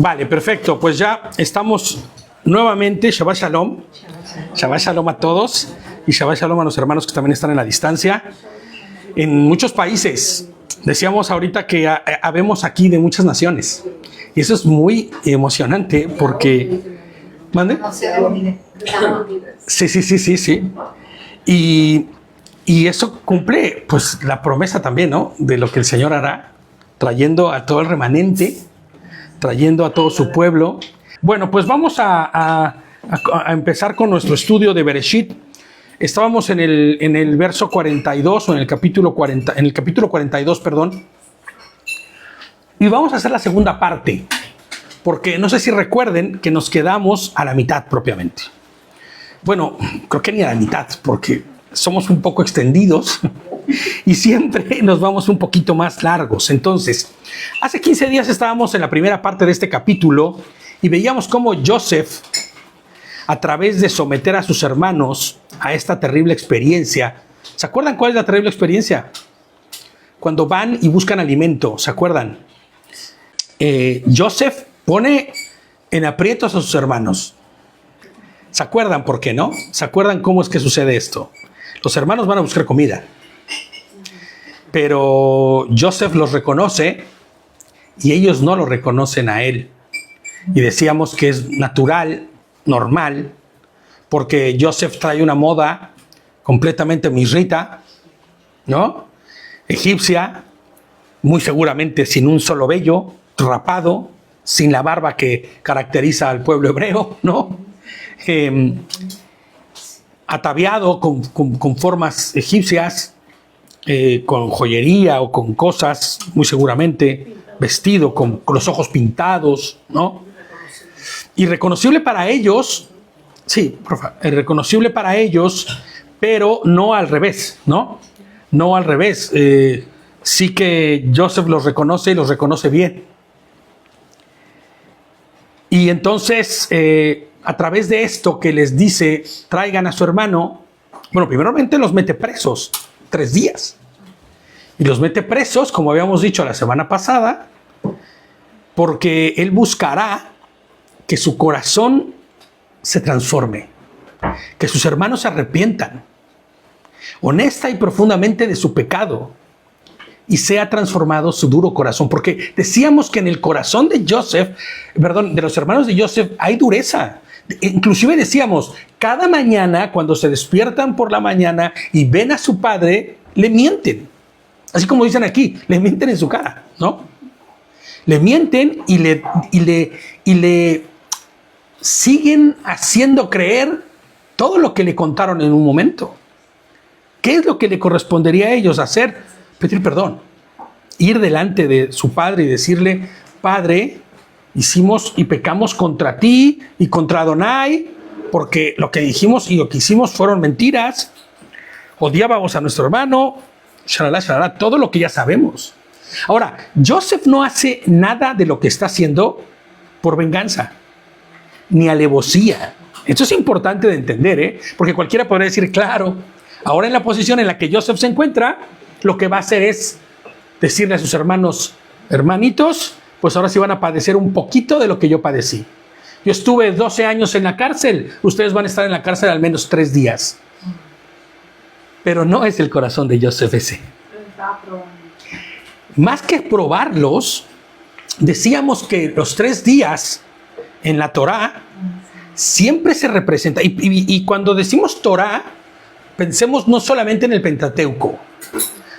Vale, perfecto. Pues ya estamos nuevamente. Shabbat Shalom. Shabbat Shalom a todos. Y Shabbat Shalom a los hermanos que también están en la distancia. En muchos países. Decíamos ahorita que habemos aquí de muchas naciones. Y eso es muy emocionante porque... ¿Mande? Sí. Y eso cumple pues la promesa también, ¿no? De lo que el Señor hará, trayendo a todo el remanente, trayendo a todo su pueblo. Bueno, pues vamos a empezar con nuestro estudio de Bereshit. Estábamos en el verso 42, o en el capítulo 42, perdón. Y vamos a hacer la segunda parte, porque no sé si recuerden que nos quedamos a la mitad propiamente. Bueno, creo que ni a la mitad, porque somos un poco extendidos y siempre nos vamos un poquito más largos. Entonces, hace 15 días estábamos en la primera parte de este capítulo y veíamos cómo Joseph, a través de someter a sus hermanos a esta terrible experiencia. ¿Se acuerdan cuál es la terrible experiencia? Cuando van y buscan alimento, ¿se acuerdan? Joseph pone en aprietos a sus hermanos. ¿Se acuerdan por qué, no? ¿Se acuerdan cómo es que sucede esto? Los hermanos van a buscar comida, pero Joseph los reconoce y ellos no lo reconocen a él. Y decíamos que es natural, normal, porque Joseph trae una moda completamente misrita, ¿no? Egipcia, muy seguramente sin un solo vello, rapado, sin la barba que caracteriza al pueblo hebreo, ¿no? Ataviado con formas egipcias, con joyería o con cosas, muy seguramente, vestido con los ojos pintados, ¿no? Y reconocible para ellos, sí, reconocible para ellos, pero no al revés, ¿no? No al revés. Sí que Joseph los reconoce y los reconoce bien. Y entonces, a través de esto que les dice, traigan a su hermano, bueno, primeramente los mete presos 3 días. Y los mete presos, como habíamos dicho la semana pasada, porque él buscará que su corazón se transforme, que sus hermanos se arrepientan, honesta y profundamente de su pecado, y sea transformado su duro corazón. Porque decíamos que en el corazón de de los hermanos de Joseph hay dureza. Inclusive decíamos, cada mañana cuando se despiertan por la mañana y ven a su padre, le mienten. Así como dicen aquí, le mienten en su cara, ¿no? Le mienten y le siguen haciendo creer todo lo que le contaron en un momento. ¿Qué es lo que le correspondería a ellos hacer? Pedir perdón, ir delante de su padre y decirle, Padre, hicimos y pecamos contra ti y contra Adonai, porque lo que dijimos y lo que hicimos fueron mentiras, odiábamos a nuestro hermano, shalala, todo lo que ya sabemos. Ahora, Joseph no hace nada de lo que está haciendo por venganza, ni alevosía. Esto es importante de entender, porque cualquiera podría decir, claro, ahora en la posición en la que Joseph se encuentra, lo que va a hacer es decirle a sus hermanos, hermanitos, pues ahora sí van a padecer un poquito de lo que yo padecí. Yo estuve 12 años en la cárcel, ustedes van a estar en la cárcel al menos 3 días. Pero no es el corazón de Joseph ese. Más que probarlos, decíamos que los 3 días en la Torá siempre se representa, y cuando decimos Torá, pensemos no solamente en el Pentateuco,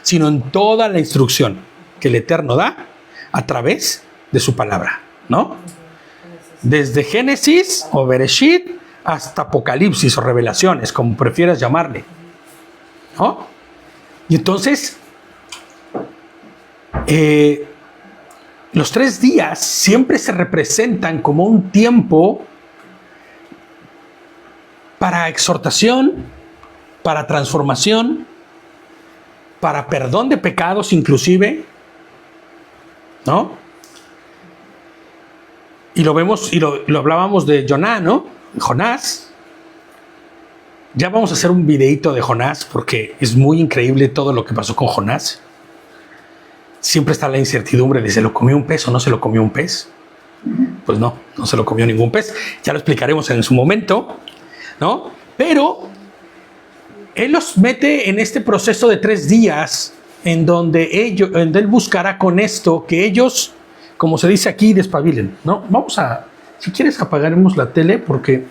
sino en toda la instrucción que el Eterno da a través de su palabra, ¿no? Desde Génesis o Bereshit hasta Apocalipsis o Revelaciones, como prefieras llamarle, ¿no? Y entonces, los 3 días siempre se representan como un tiempo para exhortación, para transformación, para perdón de pecados inclusive, ¿no? Y lo vemos, y lo hablábamos de Jonás, ¿no? Jonás. Ya vamos a hacer un videito de Jonás, porque es muy increíble todo lo que pasó con Jonás. Siempre está la incertidumbre de ¿se lo comió un pez o no se lo comió un pez? Pues no se lo comió ningún pez. Ya lo explicaremos en su momento, ¿no? Pero él los mete en este proceso de 3 días en donde él buscará con esto que ellos, como se dice aquí, despabilen, ¿no? Si quieres apagaremos la tele porque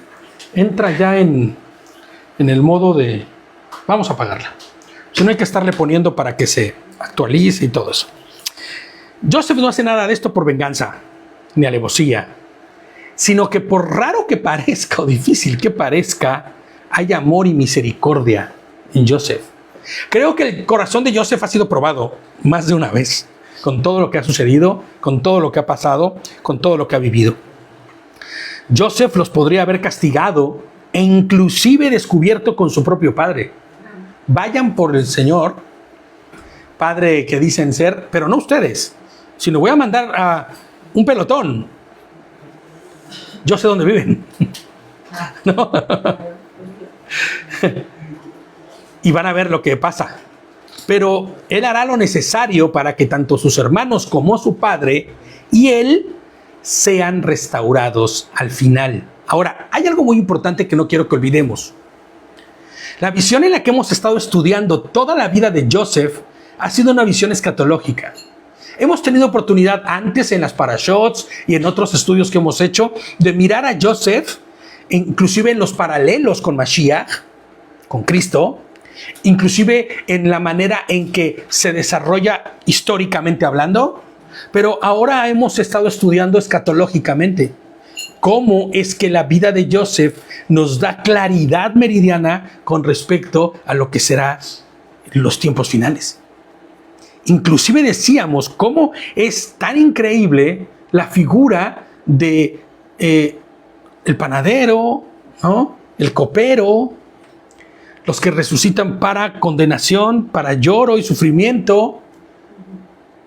entra ya en el modo de, vamos a apagarla. Si no hay que estarle poniendo para que se actualice y todo eso. Joseph no hace nada de esto por venganza, ni alevosía, sino que por raro que parezca o difícil que parezca, hay amor y misericordia en Joseph. Creo que el corazón de Joseph ha sido probado más de una vez, con todo lo que ha sucedido, con todo lo que ha pasado, con todo lo que ha vivido. Joseph los podría haber castigado e inclusive descubierto con su propio padre. Vayan por el Señor, padre que dicen ser, pero no ustedes, sino voy a mandar a un pelotón. Yo sé dónde viven. ¿No? Y van a ver lo que pasa. Pero él hará lo necesario para que tanto sus hermanos como su padre y él sean restaurados al final. Ahora, hay algo muy importante que no quiero que olvidemos. La visión en la que hemos estado estudiando toda la vida de Joseph ha sido una visión escatológica. Hemos tenido oportunidad antes en las parashots y en otros estudios que hemos hecho de mirar a Joseph, inclusive en los paralelos con Mashiach, con Cristo, inclusive en la manera en que se desarrolla históricamente hablando, pero ahora hemos estado estudiando escatológicamente cómo es que la vida de Joseph nos da claridad meridiana con respecto a lo que será los tiempos finales. Inclusive decíamos cómo es tan increíble la figura de el panadero, ¿no? El copero, los que resucitan para condenación, para lloro y sufrimiento,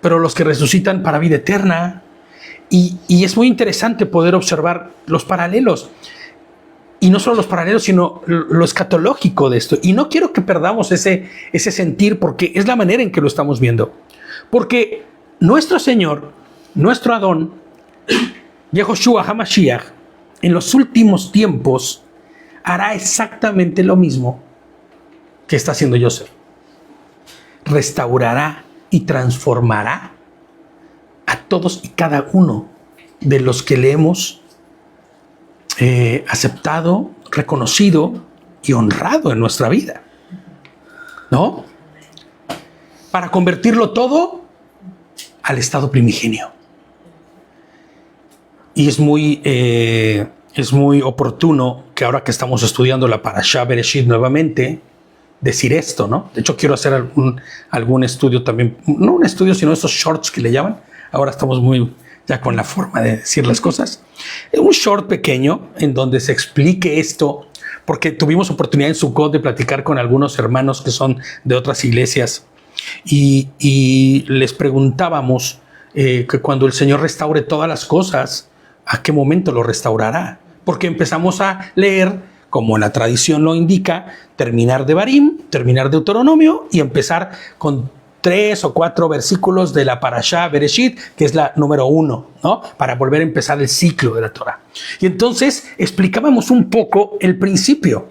pero los que resucitan para vida eterna. Y es muy interesante poder observar los paralelos. Y no solo los paralelos, sino lo escatológico de esto. Y no quiero que perdamos ese sentir, porque es la manera en que lo estamos viendo. Porque nuestro Señor, nuestro Adón, Yehoshua HaMashiach, en los últimos tiempos, hará exactamente lo mismo que está haciendo Joseph. Restaurará y transformará a todos y cada uno de los que le hemos aceptado, reconocido y honrado en nuestra vida, ¿no? Para convertirlo todo al estado primigenio. Y es muy oportuno que ahora que estamos estudiando la Parashá Bereshit nuevamente, decir esto, ¿no? De hecho, quiero hacer algún estudio también, no un estudio, sino esos shorts que le llaman. Ahora estamos muy ya con la forma de decir las cosas. Un short pequeño en donde se explique esto, porque tuvimos oportunidad en Sukkot de platicar con algunos hermanos que son de otras iglesias y les preguntábamos que cuando el Señor restaure todas las cosas, ¿a qué momento lo restaurará? Porque empezamos a leer, como la tradición lo indica, terminar de Barim, terminar de Deuteronomio y empezar con 3 o 4 versículos de la Parashá Bereshit, que es la número 1, ¿no? Para volver a empezar el ciclo de la Torah. Y entonces explicábamos un poco el principio,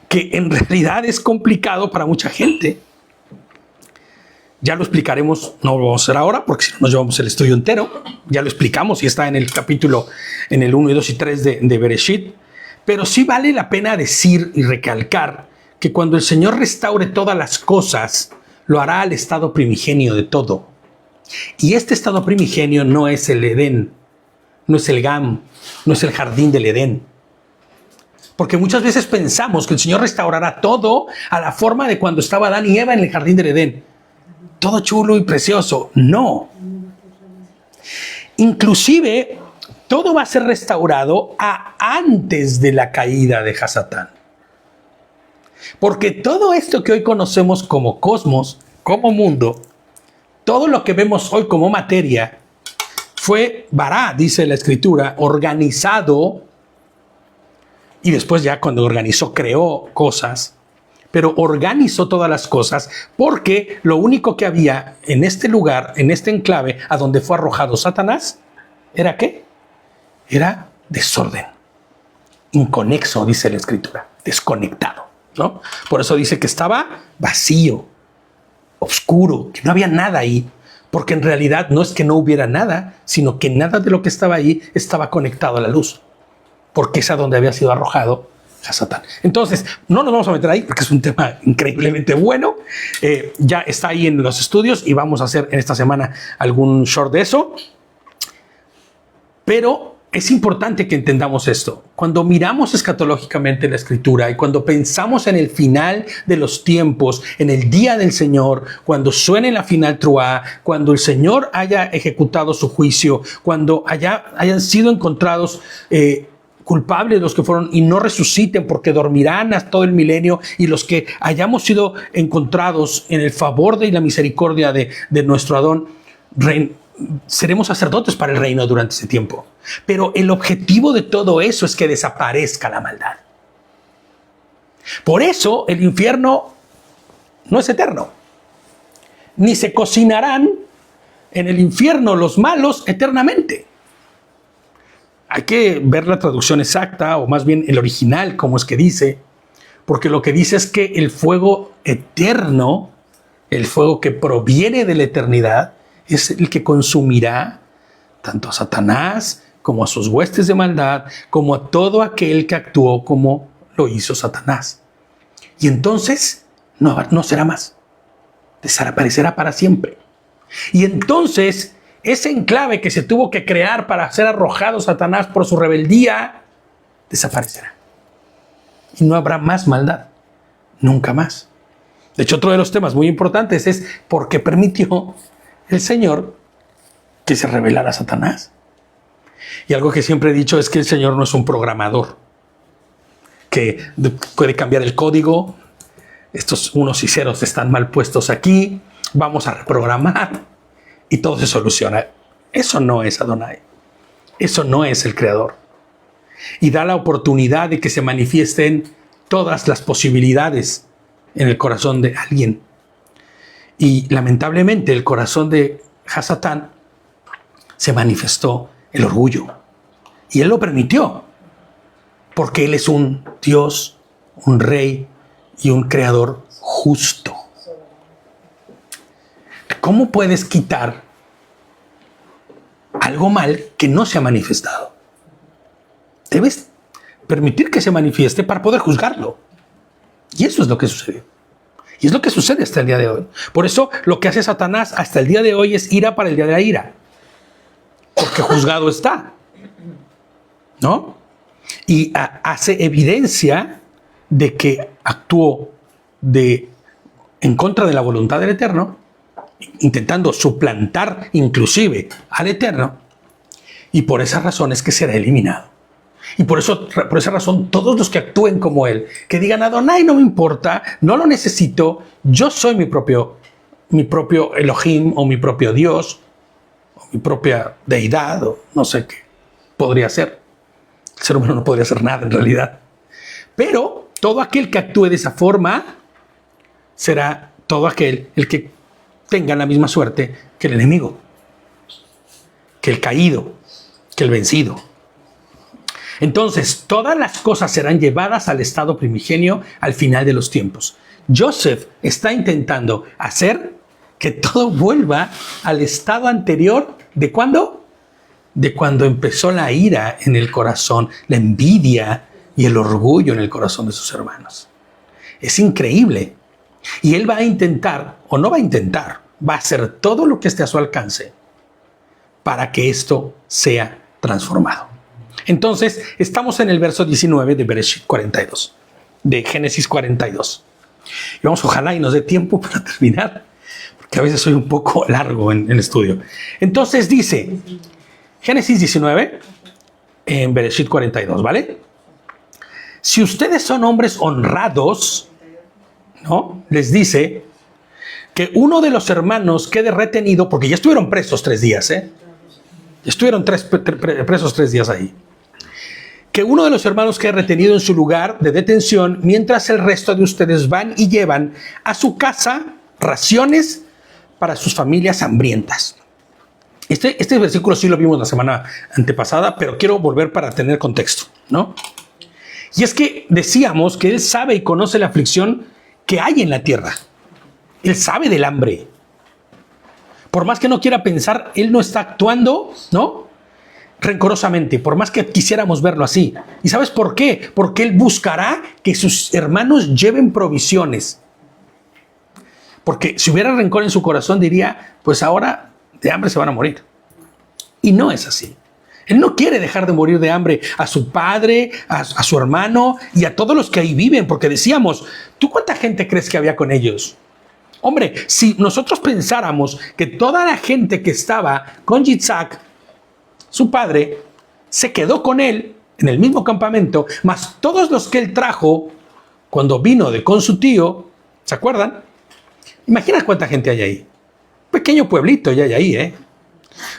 que en realidad es complicado para mucha gente. Ya lo explicaremos, no lo vamos a hacer ahora, porque si no nos llevamos el estudio entero. Ya lo explicamos y está en el capítulo, en el 1, y 2 y 3 de Bereshit. Pero sí vale la pena decir y recalcar que cuando el Señor restaure todas las cosas, lo hará al estado primigenio de todo. Y este estado primigenio no es el Edén, no es el Gam, no es el jardín del Edén. Porque muchas veces pensamos que el Señor restaurará todo a la forma de cuando estaba Adán y Eva en el jardín del Edén. Todo chulo y precioso. No. Inclusive, todo va a ser restaurado antes de la caída de Hasatán. Porque todo esto que hoy conocemos como cosmos, como mundo, todo lo que vemos hoy como materia, fue Bará, dice la Escritura, organizado, y después ya cuando organizó, creó cosas, pero organizó todas las cosas porque lo único que había en este lugar, en este enclave, a donde fue arrojado Satanás, ¿Era qué? Era desorden. Inconexo, dice la Escritura. Desconectado, ¿no? Por eso dice que estaba vacío, oscuro, que no había nada ahí. Porque en realidad no es que no hubiera nada, sino que nada de lo que estaba ahí estaba conectado a la luz. Porque es a donde había sido arrojado Hasatán. Entonces, no nos vamos a meter ahí porque es un tema increíblemente bueno. Ya está ahí en los estudios y vamos a hacer en esta semana algún short de eso. Pero es importante que entendamos esto. Cuando miramos escatológicamente la Escritura y cuando pensamos en el final de los tiempos, en el día del Señor, cuando suene la final truá, cuando el Señor haya ejecutado su juicio, cuando hayan sido encontrados culpables los que fueron y no resuciten porque dormirán hasta todo el milenio, y los que hayamos sido encontrados en el favor de y la misericordia de nuestro Adón, seremos sacerdotes para el reino durante ese tiempo. Pero el objetivo de todo eso es que desaparezca la maldad. Por eso el infierno no es eterno. Ni se cocinarán en el infierno los malos eternamente. Hay que ver la traducción exacta, o más bien el original, como es que dice, porque lo que dice es que el fuego eterno, el fuego que proviene de la eternidad, es el que consumirá tanto a Satanás como a sus huestes de maldad, como a todo aquel que actuó como lo hizo Satanás. Y entonces no será más. Desaparecerá para siempre. Y entonces ese enclave que se tuvo que crear para ser arrojado Satanás por su rebeldía, desaparecerá. Y no habrá más maldad. Nunca más. De hecho, otro de los temas muy importantes es por qué permitió el Señor que se revelara Satanás. Y algo que siempre he dicho es que el Señor no es un programador que puede cambiar el código. Estos unos y ceros están mal puestos aquí. Vamos a reprogramar y todo se soluciona. Eso no es Adonai. Eso no es el Creador. Y da la oportunidad de que se manifiesten todas las posibilidades en el corazón de alguien. Y lamentablemente el corazón de Hasatán se manifestó el orgullo. Y él lo permitió. Porque él es un Dios, un rey y un creador justo. ¿Cómo puedes quitar algo mal que no se ha manifestado? Debes permitir que se manifieste para poder juzgarlo. Y eso es lo que sucedió. Y es lo que sucede hasta el día de hoy. Por eso lo que hace Satanás hasta el día de hoy es ira para el día de la ira. Porque juzgado está. ¿No? Y hace evidencia de que actuó en contra de la voluntad del Eterno, intentando suplantar inclusive al Eterno, y por esa razón es que será eliminado. Y por esa razón todos los que actúen como él, que digan Adonai no me importa, no lo necesito, yo soy mi propio Elohim, o mi propio Dios, o mi propia deidad, o no sé qué podría ser. El ser humano no podría hacer nada en realidad. Pero todo aquel que actúe de esa forma será todo aquel el que tenga la misma suerte que el enemigo, que el caído, que el vencido. Entonces, todas las cosas serán llevadas al estado primigenio al final de los tiempos. Joseph está intentando hacer que todo vuelva al estado anterior. ¿De cuándo? De cuando empezó la ira en el corazón, la envidia y el orgullo en el corazón de sus hermanos. Es increíble. Y él va a intentar, o no va a intentar, va a hacer todo lo que esté a su alcance para que esto sea transformado. Entonces, estamos en el verso 19 de Bereshit 42, de Génesis 42. Y vamos, ojalá y nos dé tiempo para terminar, porque a veces soy un poco largo en el estudio. Entonces dice, Génesis 19, en Bereshit 42, ¿vale? Si ustedes son hombres honrados, ¿no? Les dice que uno de los hermanos quede retenido, porque ya estuvieron presos 3 días, ¿eh? Estuvieron presos 3 días ahí. Que uno de los hermanos quede retenido en su lugar de detención, mientras el resto de ustedes van y llevan a su casa raciones para sus familias hambrientas. Este versículo sí lo vimos la semana antepasada, pero quiero volver para tener contexto, ¿no? Y es que decíamos que Él sabe y conoce la aflicción que hay en la tierra. Él sabe del hambre. Por más que no quiera pensar, Él no está actuando, ¿no?, rencorosamente, por más que quisiéramos verlo así. ¿Y sabes por qué? Porque Él buscará que sus hermanos lleven provisiones. Porque si hubiera rencor en su corazón, diría, pues ahora de hambre se van a morir. Y no es así. Él no quiere dejar de morir de hambre a su padre, a su hermano y a todos los que ahí viven, porque decíamos, ¿tú cuánta gente crees que había con ellos? Hombre, si nosotros pensáramos que toda la gente que estaba con Yitzhak, su padre, se quedó con él en el mismo campamento, más todos los que él trajo cuando vino con su tío, ¿se acuerdan? Imagina cuánta gente hay ahí. Pequeño pueblito ya hay ahí, ¿eh?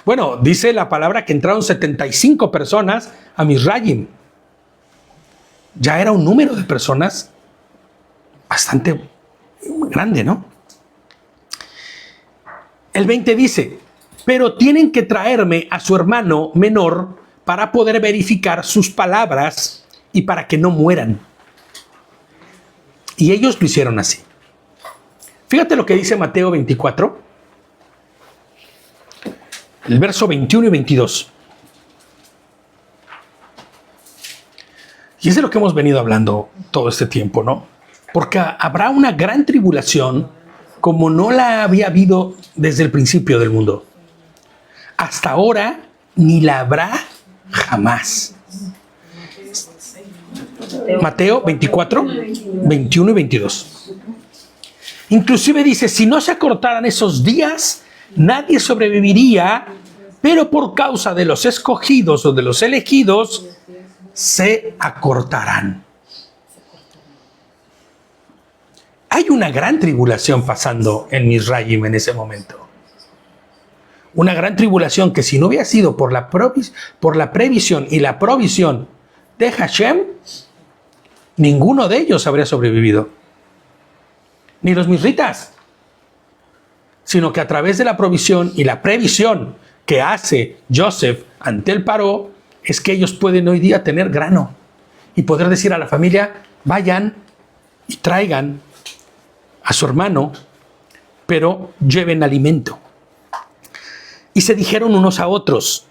Bueno, dice la palabra que entraron 75 personas a Mizraim. Ya era un número de personas bastante grande, ¿no? El 20 dice, pero tienen que traerme a su hermano menor para poder verificar sus palabras y para que no mueran. Y ellos lo hicieron así. Fíjate lo que dice Mateo 24, el verso 21 y 22. Y es de lo que hemos venido hablando todo este tiempo, ¿no? Porque habrá una gran tribulación como no la había habido desde el principio del mundo. Hasta ahora ni la habrá jamás. Mateo 24, 21 y 22. Inclusive dice, si no se acortaran esos días, nadie sobreviviría, pero por causa de los escogidos o de los elegidos, se acortarán. Hay una gran tribulación pasando en Mizraim en ese momento. Una gran tribulación que si no hubiera sido por la previsión y la provisión de Hashem, ninguno de ellos habría sobrevivido. Ni los mizritas. Sino que a través de la provisión y la previsión que hace Joseph ante el Paró, es que ellos pueden hoy día tener grano y poder decir a la familia, vayan y traigan a su hermano, pero lleven alimento. Y se dijeron unos a otros.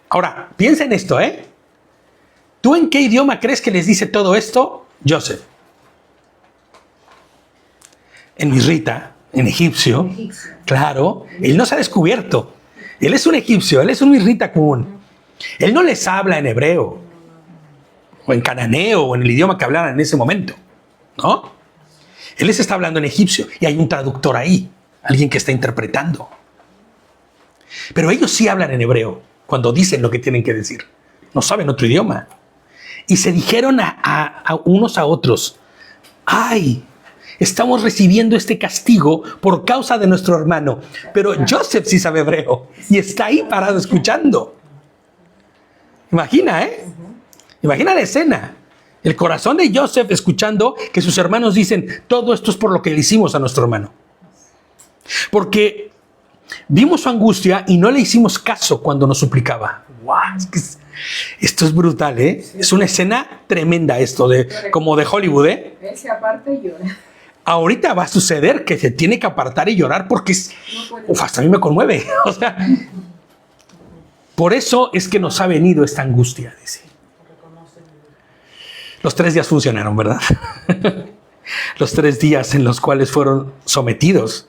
Ahora, piensa en esto, ¿eh? ¿Tú en qué idioma crees que les dice todo esto, Joseph? En mizrita, en egipcio. Claro, él no se ha descubierto. Él es un egipcio, él es un mizrita común. Él no les habla en hebreo, o en cananeo, o en el idioma que hablaran en ese momento, ¿no? Él les está hablando en egipcio y hay un traductor ahí, alguien que está interpretando. Pero ellos sí hablan en hebreo cuando dicen lo que tienen que decir. No saben otro idioma. Y se dijeron a unos a otros, ¡ay! Estamos recibiendo este castigo por causa de nuestro hermano. Pero Joseph sí sabe hebreo y está ahí parado escuchando. Imagina, ¿eh? Imagina la escena. El corazón de Joseph escuchando que sus hermanos dicen, todo esto es por lo que le hicimos a nuestro hermano. Porque vimos su angustia y no le hicimos caso cuando nos suplicaba. ¡Wow! Esto es brutal, ¿eh? Es una escena tremenda esto, como de Hollywood, ¿eh? Él se aparta y llora. Ahorita va a suceder que se tiene que apartar y llorar porque hasta a mí me conmueve. O sea, por eso es que nos ha venido esta angustia, dice. Los 3 días funcionaron, ¿verdad? Los 3 días en los cuales fueron sometidos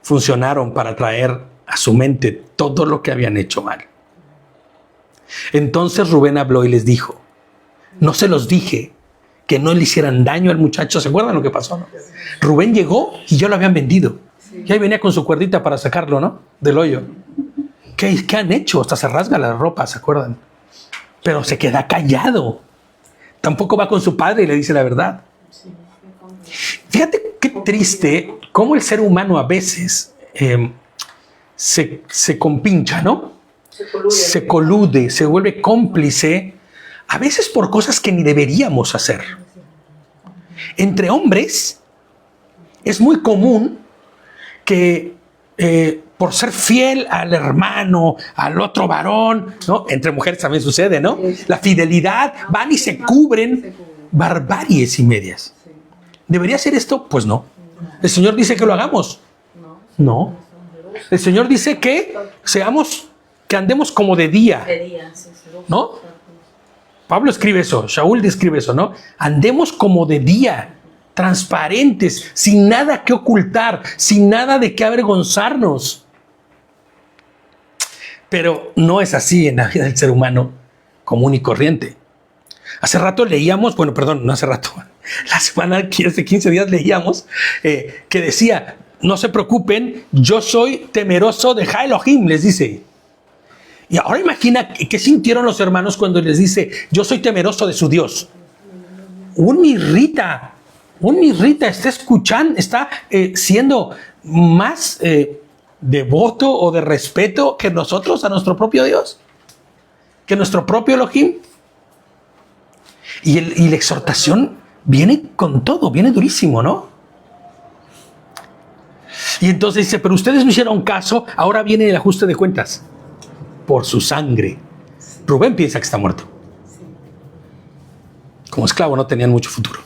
funcionaron para traer a su mente todo lo que habían hecho mal. Entonces Rubén habló y les dijo, no se los dije que no le hicieran daño al muchacho. ¿Se acuerdan lo que pasó, no? Rubén llegó y ya lo habían vendido. Y ahí venía con su cuerdita para sacarlo, ¿no? Del hoyo. ¿Qué han hecho? Hasta se rasga la ropa, ¿se acuerdan? Pero se queda callado. Tampoco va con su padre y le dice la verdad. Fíjate qué triste cómo el ser humano a veces se compincha, ¿no? Se colude, se vuelve cómplice, a veces por cosas que ni deberíamos hacer. Entre hombres es muy común que por ser fiel al hermano, al otro varón, ¿no? Entre mujeres también sucede, ¿no? La fidelidad, van y se cubren barbaries y medias. ¿Debería ser esto? Pues no. ¿El Señor dice que lo hagamos? No. El Señor dice que que andemos como de día, ¿no? Pablo escribe eso, Shaul describe eso, ¿no? Andemos como de día, transparentes, sin nada que ocultar, sin nada de qué avergonzarnos. Pero no es así en la vida del ser humano común y corriente. Hace rato leíamos, bueno, perdón, no hace rato, la semana aquí hace 15 días leíamos que decía, no se preocupen, yo soy temeroso de Ja Elohim, les dice. Y ahora imagina qué sintieron los hermanos cuando les dice, yo soy temeroso de su Dios. Un mirrita está escuchando, está siendo más devoto o de respeto que nosotros a nuestro propio Dios, que nuestro propio Elohim. Y la exhortación viene con todo, viene durísimo, ¿no? Y entonces dice, pero ustedes no hicieron caso, ahora viene el ajuste de cuentas. Por su sangre. Rubén piensa que está muerto. Como esclavo no tenían mucho futuro.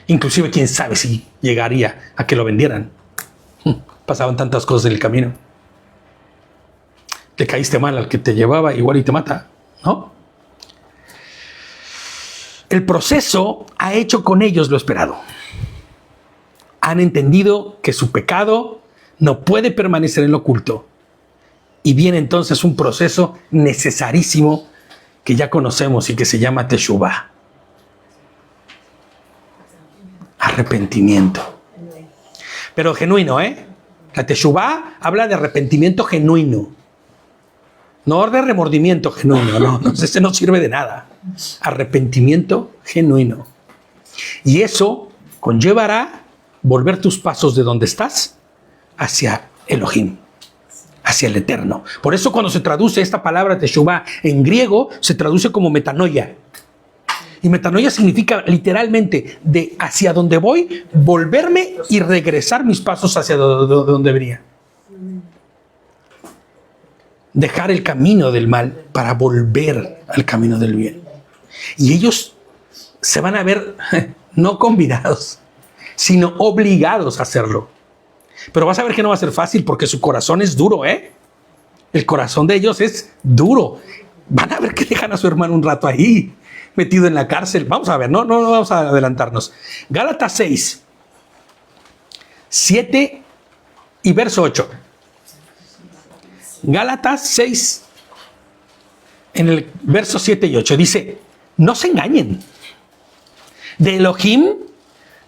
Inclusive quién sabe si llegaría a que lo vendieran. Pasaban tantas cosas en el camino. Le caíste mal al que te llevaba, igual y te mata, ¿no? El proceso ha hecho con ellos lo esperado. Han entendido que su pecado no puede permanecer en lo oculto. Y viene entonces un proceso necesarísimo que ya conocemos y que se llama Teshuvah. Arrepentimiento. Pero genuino, ¿eh? La Teshuvah habla de arrepentimiento genuino. No de remordimiento genuino, no. Ese no sirve de nada. Arrepentimiento genuino. Y eso conllevará volver tus pasos de donde estás hacia Elohim, hacia el Eterno. Por eso cuando se traduce esta palabra Teshuvah en griego, se traduce como metanoia. Y metanoia significa literalmente de hacia donde voy, volverme y regresar mis pasos hacia donde debería. Dejar el camino del mal para volver al camino del bien. Y ellos se van a ver no convidados, sino obligados a hacerlo. Pero vas a ver que no va a ser fácil porque su corazón es duro, ¿eh? El corazón de ellos es duro. Van a ver que dejan a su hermano un rato ahí, metido en la cárcel. Vamos a ver, no vamos a adelantarnos. Gálatas 6, 7 y verso 8. Gálatas 6, en el verso 7 y 8, dice, no se engañen. De Elohim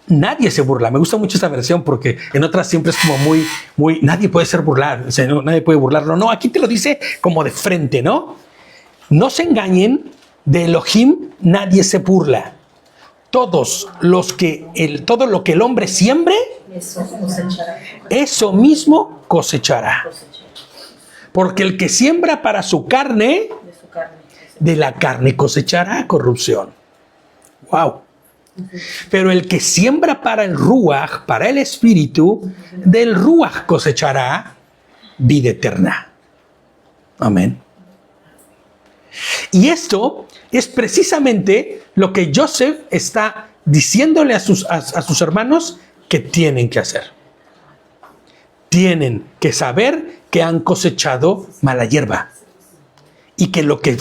nadie se burla. Me gusta mucho esta versión porque en otras siempre es como muy, nadie puede ser burlar, o sea, nadie puede burlarlo. No, aquí te lo dice como de frente, ¿no? No se engañen, de Elohim nadie se burla. Todo lo que el hombre siembre, eso mismo cosechará. Porque el que siembra para su carne, de la carne cosechará corrupción. Wow. Pero el que siembra para el Ruach, para el Espíritu, del Ruach cosechará vida eterna. Amén. Y esto es precisamente lo que Joseph está diciéndole a sus hermanos que tienen que hacer. Tienen que saber que han cosechado mala hierba y que lo que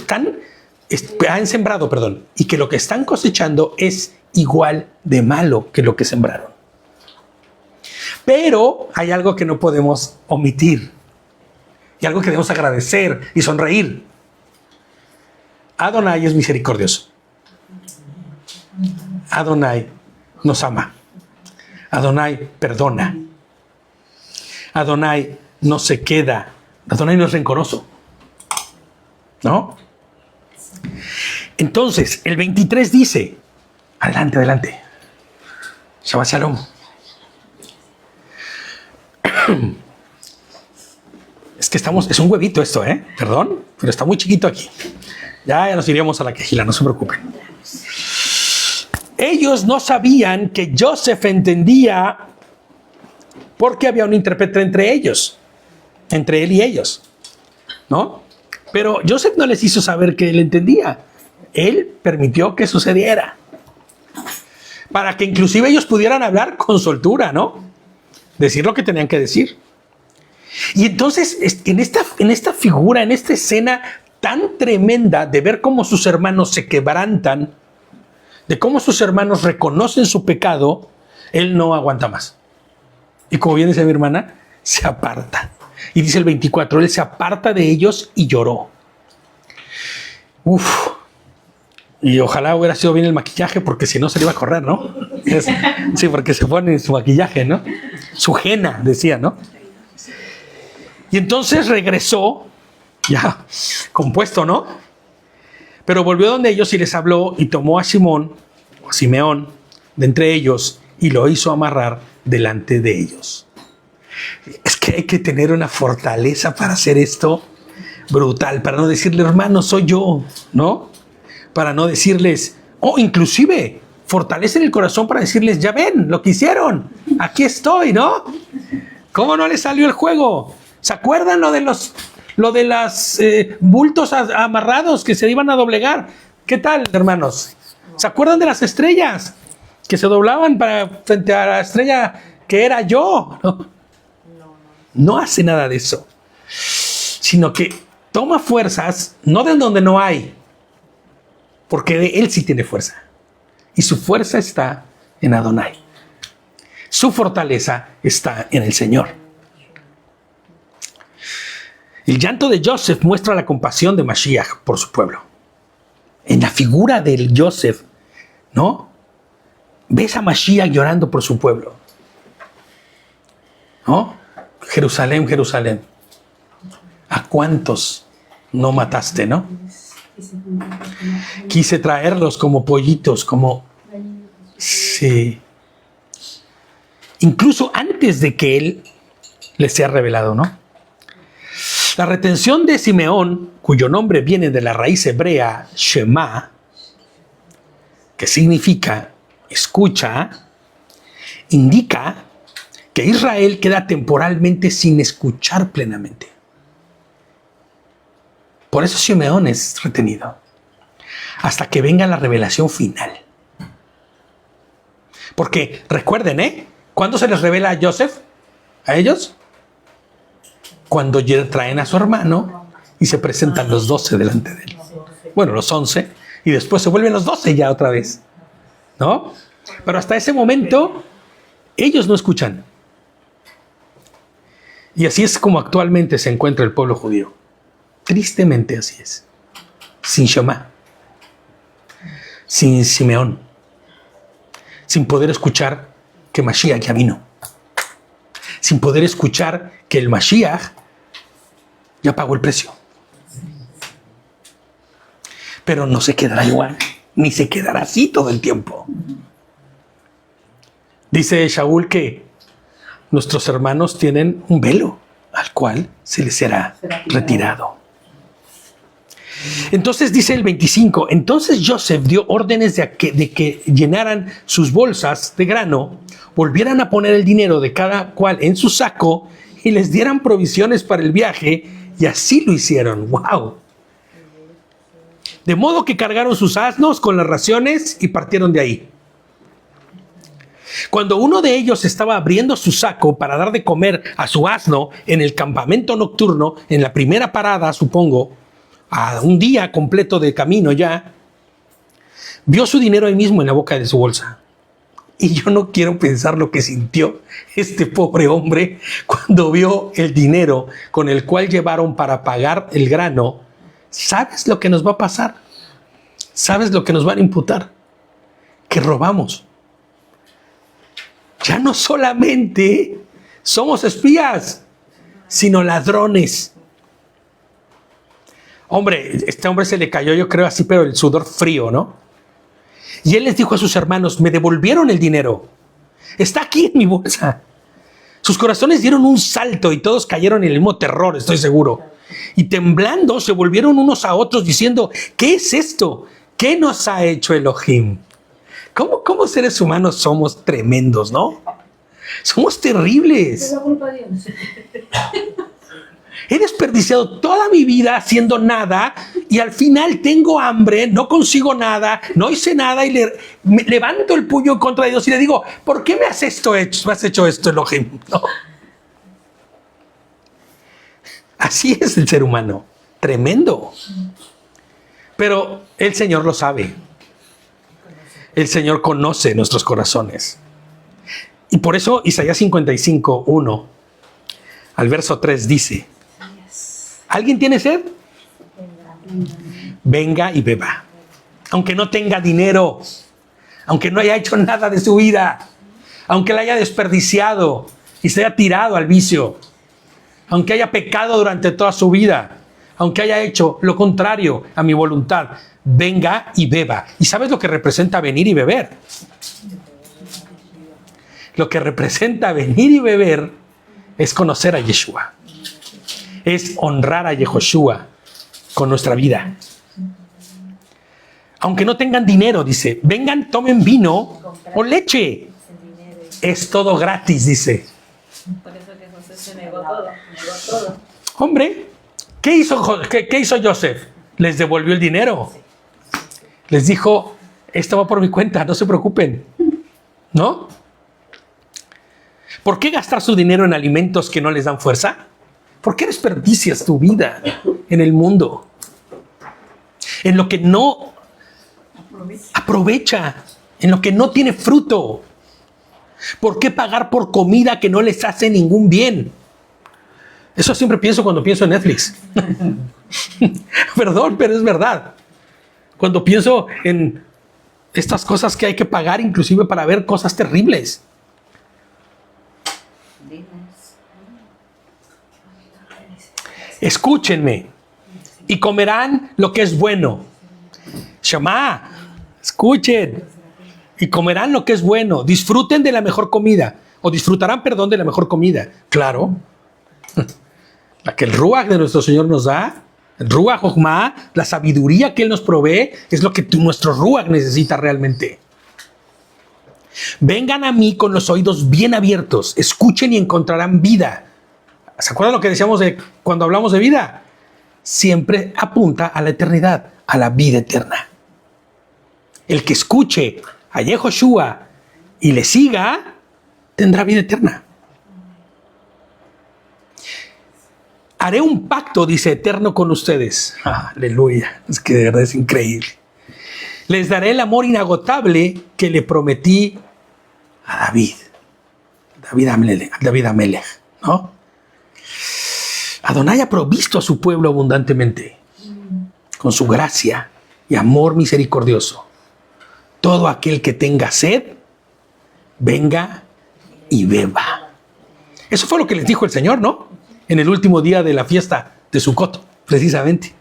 han sembrado, y que lo que están cosechando es igual de malo que lo que sembraron. Pero hay algo que no podemos omitir y algo que debemos agradecer y sonreír. Adonai es misericordioso. Adonai nos ama. Adonai perdona. Adonai no se queda. Adonai no es rencoroso, ¿no? Entonces, el 23 dice, adelante. Shabbat Shalom. Es que es un huevito esto, perdón, pero está muy chiquito aquí. Ya nos iríamos a la quejila, no se preocupen. Ellos no sabían que Joseph entendía porque había un intérprete entre ellos. entre él y ellos, ¿no? Pero Joseph no les hizo saber que él entendía. Él permitió que sucediera, para que inclusive ellos pudieran hablar con soltura, ¿no? Decir lo que tenían que decir. Y entonces, en esta figura, en esta escena tan tremenda de ver cómo sus hermanos se quebrantan, de cómo sus hermanos reconocen su pecado, él no aguanta más. Y como bien dice mi hermana, se aparta. Y dice el 24, él se aparta de ellos y lloró. Uf. Y ojalá hubiera sido bien el maquillaje, porque si no se le iba a correr, ¿no? Sí, porque se pone su maquillaje, ¿no? Su henna, decía, ¿no? Y entonces regresó, ya compuesto, ¿no? Pero volvió donde ellos y les habló y tomó a Simón, o a Simeón, de entre ellos y lo hizo amarrar delante de ellos. Es que hay que tener una fortaleza para hacer esto brutal, para no decirle, hermano, soy yo, ¿no? Para no decirles, inclusive, fortaleza en el corazón para decirles, ya ven lo que hicieron, aquí estoy, ¿no? ¿Cómo no les salió el juego? ¿Se acuerdan lo de los bultos amarrados que se iban a doblegar? ¿Qué tal, hermanos? ¿Se acuerdan de las estrellas que se doblaban frente a la estrella que era yo? No hace nada de eso, sino que toma fuerzas, no de donde no hay, porque él sí tiene fuerza. Y su fuerza está en Adonai. Su fortaleza está en el Señor. El llanto de Joseph muestra la compasión de Mashiach por su pueblo. En la figura de Joseph, ¿no? Ves a Mashiach llorando por su pueblo, ¿no? Jerusalén, Jerusalén, ¿a cuántos no mataste, no? Quise traerlos como pollitos, como... Sí. Incluso antes de que él les sea revelado, ¿no? La retención de Simeón, cuyo nombre viene de la raíz hebrea Shema, que significa escucha, indica que Israel queda temporalmente sin escuchar plenamente. Por eso Simeón es retenido, hasta que venga la revelación final. Porque recuerden, ¿cuándo se les revela a Joseph? ¿A ellos? Cuando traen a su hermano y se presentan los 12 delante de él. Bueno, los 11, y después se vuelven los 12 ya otra vez, ¿no? Pero hasta ese momento, ellos no escuchan. Y así es como actualmente se encuentra el pueblo judío. Tristemente así es. Sin Shema, sin Simeón, sin poder escuchar que Mashiach ya vino, sin poder escuchar que el Mashiach ya pagó el precio. Pero no se quedará igual, ni se quedará así todo el tiempo. Dice Shaul que nuestros hermanos tienen un velo al cual se les será retirado. Entonces dice el 25, entonces Joseph dio órdenes de que llenaran sus bolsas de grano, volvieran a poner el dinero de cada cual en su saco y les dieran provisiones para el viaje, y así lo hicieron. ¡Wow! De modo que cargaron sus asnos con las raciones y partieron de ahí. Cuando uno de ellos estaba abriendo su saco para dar de comer a su asno en el campamento nocturno, en la primera parada, supongo, a un día completo de camino ya, vio su dinero ahí mismo en la boca de su bolsa. Y yo no quiero pensar lo que sintió este pobre hombre cuando vio el dinero con el cual llevaron para pagar el grano. ¿Sabes lo que nos va a pasar? ¿Sabes lo que nos van a imputar? Que robamos. Ya no solamente somos espías, sino ladrones. Hombre, este hombre se le cayó, yo creo así, pero el sudor frío, ¿no? Y él les dijo a sus hermanos, me devolvieron el dinero. Está aquí en mi bolsa. Sus corazones dieron un salto y todos cayeron en el mismo terror, estoy seguro. Y temblando se volvieron unos a otros diciendo, ¿qué es esto? ¿Qué nos ha hecho Elohim? ¿Cómo seres humanos somos tremendos, no? Somos terribles. Es la culpa de Dios. He desperdiciado toda mi vida haciendo nada y al final tengo hambre, no consigo nada, no hice nada y me levanto el puño en contra de Dios y le digo, ¿por qué me has hecho esto, Elohim? ¿No? Así es el ser humano. Tremendo. Pero el Señor lo sabe. El Señor conoce nuestros corazones. Y por eso Isaías 55, 1 al verso 3 dice, ¿alguien tiene sed? Venga y beba. Aunque no tenga dinero, aunque no haya hecho nada de su vida, aunque la haya desperdiciado y se haya tirado al vicio, aunque haya pecado durante toda su vida, aunque haya hecho lo contrario a mi voluntad, venga y beba. ¿Y sabes lo que representa venir y beber? Lo que representa venir y beber es conocer a Yeshua. Es honrar a Yehoshua con nuestra vida. Aunque no tengan dinero, dice, vengan, tomen vino o leche. Es todo gratis, dice. Por eso que José se negó todo. Hombre, ¿qué hizo Joseph? Les devolvió el dinero. Les dijo, esto va por mi cuenta, no se preocupen. ¿No? ¿Por qué gastar su dinero en alimentos que no les dan fuerza? ¿Por qué desperdicias tu vida en el mundo? En lo que no aprovecha, en lo que no tiene fruto. ¿Por qué pagar por comida que no les hace ningún bien? Eso siempre pienso cuando pienso en Netflix. Perdón, pero es verdad. Cuando pienso en estas cosas que hay que pagar inclusive para ver cosas terribles. Escúchenme y comerán lo que es bueno. Shema, escuchen y comerán lo que es bueno. Disfruten de la mejor comida o disfrutarán, de la mejor comida. Claro, la que el Ruach de nuestro Señor nos da, el Ruach Jochma, la sabiduría que Él nos provee, es lo que nuestro Ruach necesita realmente. Vengan a mí con los oídos bien abiertos, escuchen y encontrarán vida. ¿Se acuerdan lo que decíamos cuando hablamos de vida? Siempre apunta a la eternidad, a la vida eterna. El que escuche a Yehoshua y le siga, tendrá vida eterna. Haré un pacto, dice, eterno con ustedes. Aleluya, es que de verdad es increíble. Les daré el amor inagotable que le prometí a David Amelech, ¿no? Adonai ha provisto a su pueblo abundantemente con su gracia y amor misericordioso. Todo aquel que tenga sed, venga y beba. Eso fue lo que les dijo el Señor, ¿no? En el último día de la fiesta de Sucot, precisamente.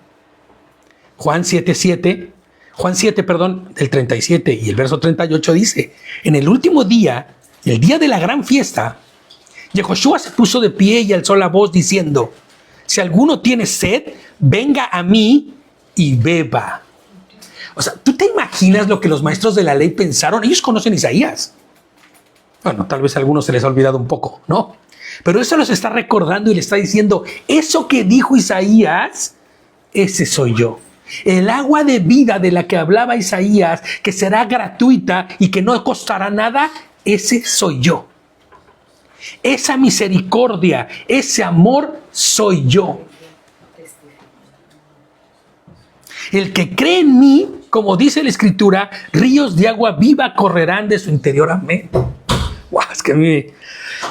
Juan 7, del 37 y el verso 38 dice, en el último día, el día de la gran fiesta, Yehoshua se puso de pie y alzó la voz diciendo, si alguno tiene sed, venga a mí y beba. O sea, ¿tú te imaginas lo que los maestros de la ley pensaron? Ellos conocen Isaías. Bueno, tal vez a algunos se les ha olvidado un poco, ¿no? Pero eso los está recordando y le está diciendo, eso que dijo Isaías, ese soy yo. El agua de vida de la que hablaba Isaías, que será gratuita y que no costará nada, ese soy yo. Esa misericordia, ese amor soy yo. El que cree en mí, como dice la Escritura, ríos de agua viva correrán de su interior. Amén. Wow, es que a mí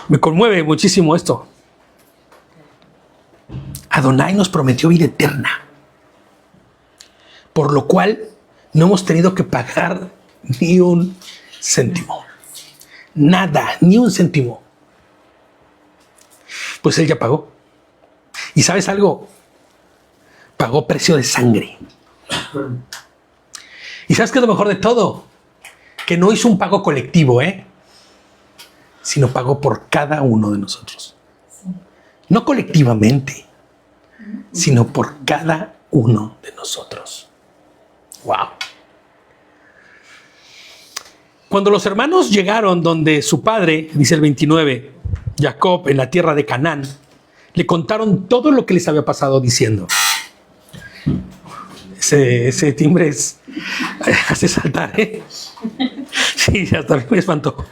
me conmueve muchísimo esto. Adonai nos prometió vida eterna, por lo cual no hemos tenido que pagar ni un céntimo. Nada, ni un céntimo. Pues Él ya pagó. ¿Y sabes algo? Pagó precio de sangre. ¿Y sabes qué es lo mejor de todo? Que no hizo un pago colectivo, sino pagó por cada uno de nosotros. No colectivamente, sino por cada uno de nosotros. ¡Wow! Cuando los hermanos llegaron donde su padre, dice el 29, Jacob, en la tierra de Canaán, Le contaron todo lo que les había pasado diciendo. Ese timbre hace saltar, ¿eh? Sí, hasta me espantó.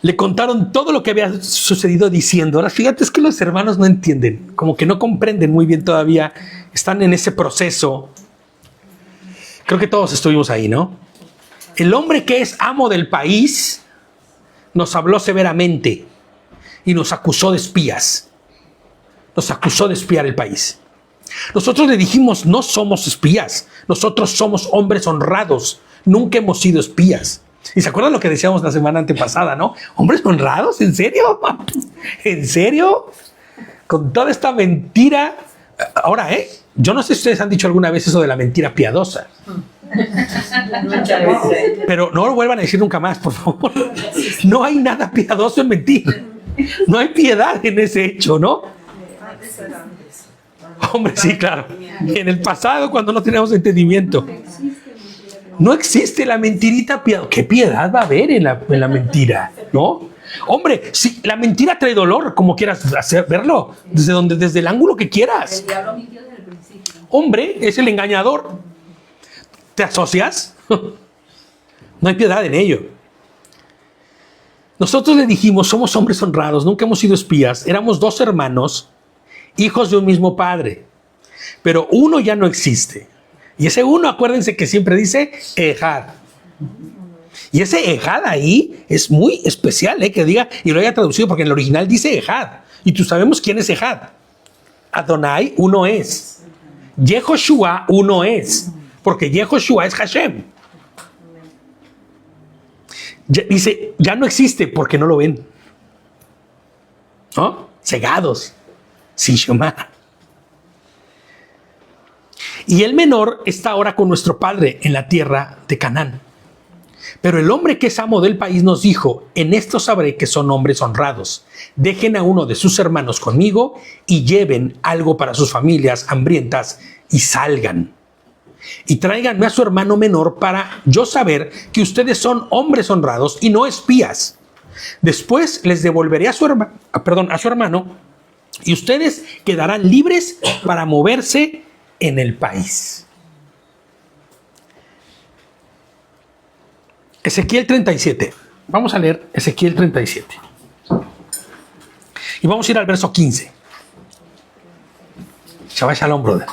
Le contaron todo lo que había sucedido diciendo. Ahora, fíjate, es que los hermanos no entienden, como que no comprenden muy bien todavía. Están en ese proceso. Creo que todos estuvimos ahí, ¿no? El hombre que es amo del país nos habló severamente y nos acusó de espías. Nos acusó de espiar el país. Nosotros le dijimos, no somos espías. Nosotros somos hombres honrados. Nunca hemos sido espías. ¿Y se acuerdan lo que decíamos la semana antepasada, no? ¿Hombres honrados? ¿En serio? ¿En serio? Con toda esta mentira. Ahora, yo no sé si ustedes han dicho alguna vez eso de la mentira piadosa. Muchas veces. Pero no lo vuelvan a decir nunca más, por favor. No hay nada piadoso en mentir. No hay piedad en ese hecho, ¿no? Hombre, sí, claro. En el pasado, cuando no teníamos entendimiento. No existe la mentirita piadosa. ¿Qué piedad va a haber en la mentira? ¿No? Hombre, si la mentira trae dolor, como quieras verlo, desde el ángulo que quieras. El diablo mintió desde el principio. Hombre, es el engañador. ¿Te asocias? No hay piedad en ello. Nosotros le dijimos, somos hombres honrados, nunca hemos sido espías. Éramos 2 hermanos, hijos de un mismo padre. Pero uno ya no existe. Y ese uno, acuérdense que siempre dice Ejad. Y ese Ejad ahí es muy especial, que diga, y lo haya traducido, porque en el original dice Ejad. Y tú sabemos quién es Ejad. Adonai, uno es. Yehoshua, uno es. Porque Yehoshua es Hashem. Dice, ya no existe porque no lo ven. ¿No? Cegados. Sin Shema. Y el menor está ahora con nuestro padre en la tierra de Canaán. Pero el hombre que es amo del país nos dijo, en esto sabré que son hombres honrados. Dejen a uno de sus hermanos conmigo y lleven algo para sus familias hambrientas y salgan. Y tráiganme a su hermano menor para yo saber que ustedes son hombres honrados y no espías. Después les devolveré a su hermano y ustedes quedarán libres para moverse en el país. Ezequiel 37. Vamos a leer Ezequiel 37. Y vamos a ir al verso 15. Shabbat Shalom, brother.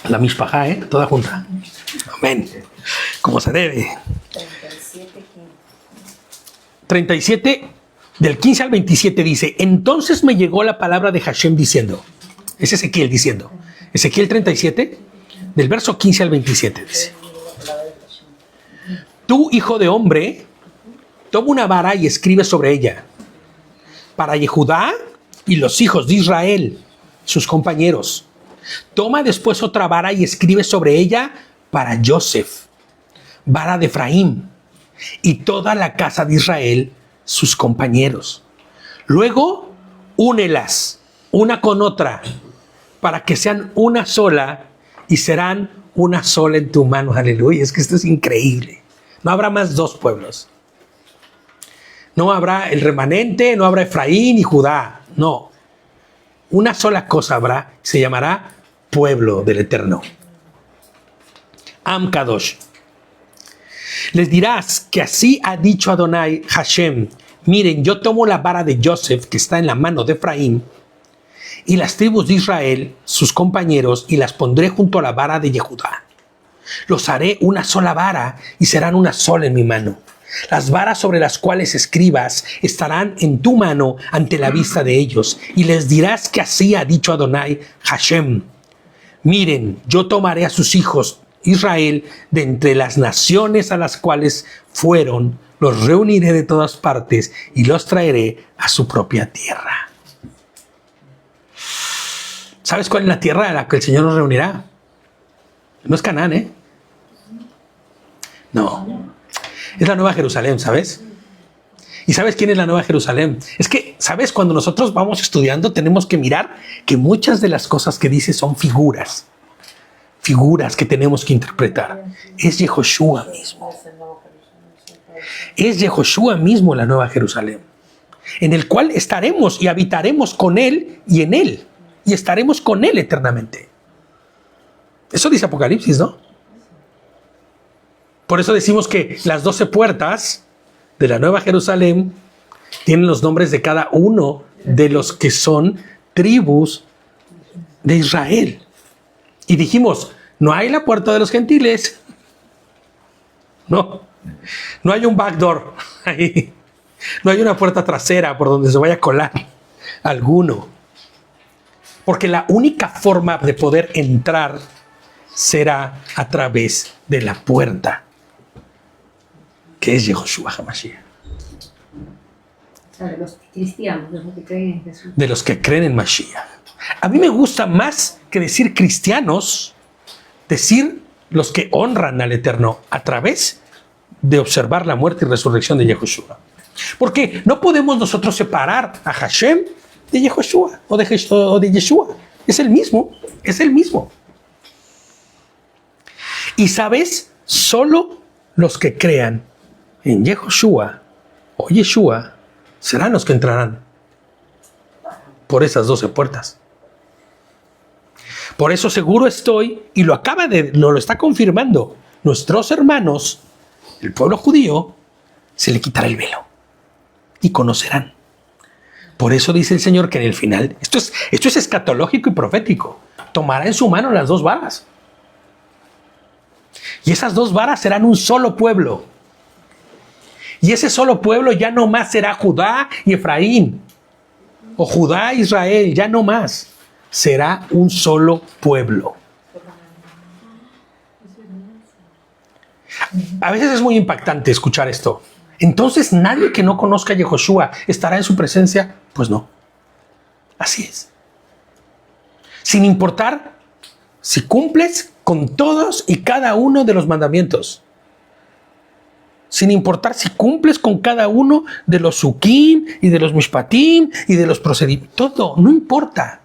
La mishpajá, toda junta. Amén. Como se debe. 37, del 15 al 27 dice, entonces me llegó la palabra de Hashem diciendo, es Ezequiel diciendo, Ezequiel 37, del verso 15 al 27 dice, tú, hijo de hombre, toma una vara y escribe sobre ella, para Yehudá y los hijos de Israel, sus compañeros. Toma después otra vara y escribe sobre ella para Joseph, vara de Efraín, y toda la casa de Israel, sus compañeros. Luego, únelas una con otra, para que sean una sola, y serán una sola en tu mano. Aleluya, es que esto es increíble. No habrá más 2 pueblos. No habrá el remanente, no habrá Efraín y Judá. No. Una sola cosa habrá, se llamará pueblo del Eterno. Am Kadosh. Les dirás que así ha dicho Adonai Hashem, miren, yo tomo la vara de Joseph que está en la mano de Efraín y las tribus de Israel, sus compañeros, y las pondré junto a la vara de Yehudá. Los haré una sola vara y serán una sola en mi mano. Las varas sobre las cuales escribas estarán en tu mano ante la vista de ellos, y les dirás que así ha dicho Adonai Hashem. Miren, yo tomaré a sus hijos Israel de entre las naciones a las cuales fueron, los reuniré de todas partes y los traeré a su propia tierra. ¿Sabes cuál es la tierra a la que el Señor nos reunirá? No es Canaán, No. Es la Nueva Jerusalén, ¿sabes? ¿Y sabes quién es la Nueva Jerusalén? Es que, ¿sabes? Cuando nosotros vamos estudiando, tenemos que mirar que muchas de las cosas que dice son figuras. Figuras que tenemos que interpretar. Es Yehoshua mismo. Es Yehoshua mismo la nueva Jerusalén, en el cual estaremos y habitaremos con Él y en Él, y estaremos con Él eternamente. Eso dice Apocalipsis, ¿no? Por eso decimos que las 12 puertas de la nueva Jerusalén tienen los nombres de cada uno de los que son tribus de Israel. Y dijimos, no hay la puerta de los gentiles. No hay un backdoor ahí. No hay una puerta trasera por donde se vaya a colar alguno. Porque la única forma de poder entrar será a través de la puerta, que es Yehoshua HaMashiach. O sea, de los cristianos, de los que creen en Jesús. De los que creen en Mashiach. A mí me gusta más que decir cristianos, decir los que honran al Eterno a través de observar la muerte y resurrección de Yehoshua. Porque no podemos nosotros separar a Hashem de Yehoshua o de Yeshua. Es el mismo, es el mismo. Y sabes, solo los que crean en Yehoshua o Yeshua serán los que entrarán por esas 12 puertas. Por eso seguro estoy, y nos lo está confirmando, nuestros hermanos, el pueblo judío, se le quitará el velo y conocerán. Por eso dice el Señor que en el final, esto es escatológico y profético, tomará en su mano las 2 varas. Y esas 2 varas serán un solo pueblo. Y ese solo pueblo ya no más será Judá y Efraín, o Judá e Israel, ya no más. Será un solo pueblo. A veces es muy impactante escuchar esto. Entonces, ¿nadie que no conozca a Yehoshua estará en su presencia? Pues no. Así es. Sin importar si cumples con todos y cada uno de los mandamientos. Sin importar si cumples con cada uno de los sukim y de los mishpatim y de los procedimientos. Todo, no importa.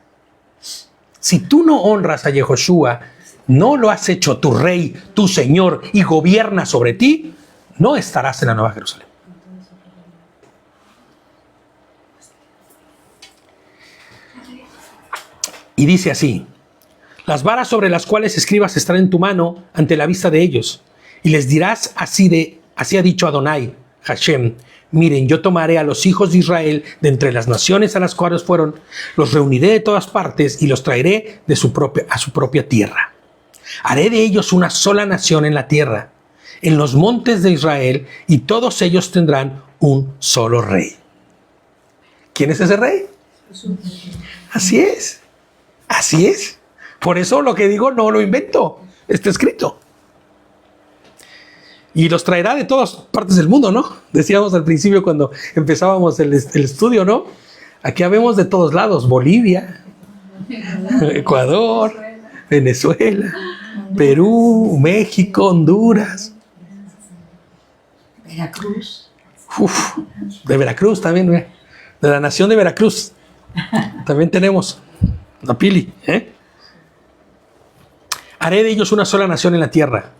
Si tú no honras a Yehoshua, no lo has hecho tu rey, tu señor y gobierna sobre ti, no estarás en la Nueva Jerusalén. Y dice así: las varas sobre las cuales escribas estarán en tu mano ante la vista de ellos, y les dirás así ha dicho Adonai, Hashem: miren, yo tomaré a los hijos de Israel de entre las naciones a las cuales fueron, los reuniré de todas partes y los traeré a su propia tierra. Haré de ellos una sola nación en la tierra, en los montes de Israel, y todos ellos tendrán un solo rey. ¿Quién es ese rey? Así es. Así es. Por eso lo que digo no lo invento. Está escrito. Y los traerá de todas partes del mundo, ¿no? Decíamos al principio cuando empezábamos el estudio, ¿no? Aquí habemos de todos lados: Bolivia, Ecuador, Venezuela, Perú, México, Honduras. Veracruz. De Veracruz también, ¿eh? De la nación de Veracruz. También tenemos la Pili, ¿eh? Haré de ellos una sola nación en la tierra.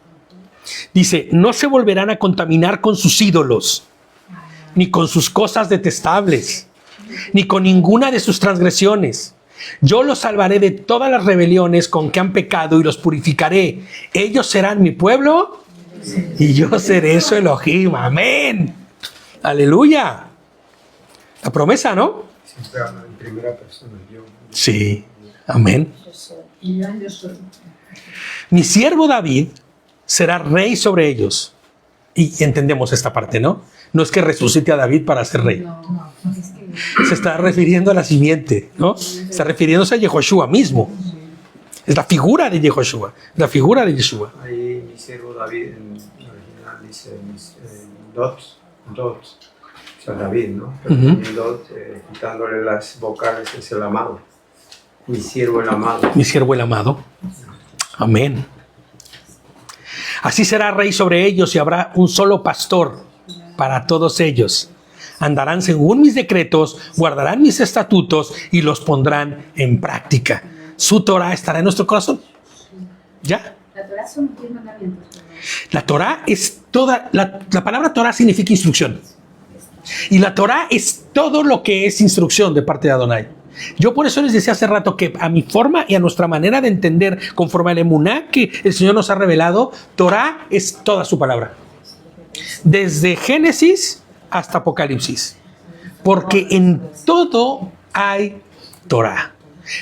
Dice: no se volverán a contaminar con sus ídolos, ni con sus cosas detestables, ni con ninguna de sus transgresiones. Yo los salvaré de todas las rebeliones con que han pecado y los purificaré. Ellos serán mi pueblo y yo seré su Elohim. Amén. Aleluya. La promesa, ¿no? Siempre habla en primera persona. Yo. Sí. Amén. Mi siervo David será rey sobre ellos. Y entendemos esta parte, ¿no? No es que resucite a David para ser rey. Se está refiriendo a la simiente, ¿no? Está refiriéndose a Yehoshua mismo. Es la figura de Yehoshua, la figura de Yeshua. Ahí mi siervo David en original dice Dot, o sea, David, ¿no? Pero también Dot, quitándole las vocales, es el amado. Mi siervo el amado. Mi siervo el amado. Amén. Así será rey sobre ellos y habrá un solo pastor para todos ellos. Andarán según mis decretos, guardarán mis estatutos y los pondrán en práctica. Su Torah estará en nuestro corazón. ¿Ya? La Torah son los 10 mandamientos. ¿Verdad? La Torah es toda, la palabra Torah significa instrucción. Y la Torah es todo lo que es instrucción de parte de Adonai. Yo por eso les decía hace rato que a mi forma y a nuestra manera de entender, conforme al emuná que el Señor nos ha revelado, Torah es toda su palabra. Desde Génesis hasta Apocalipsis. Porque en todo hay Torah.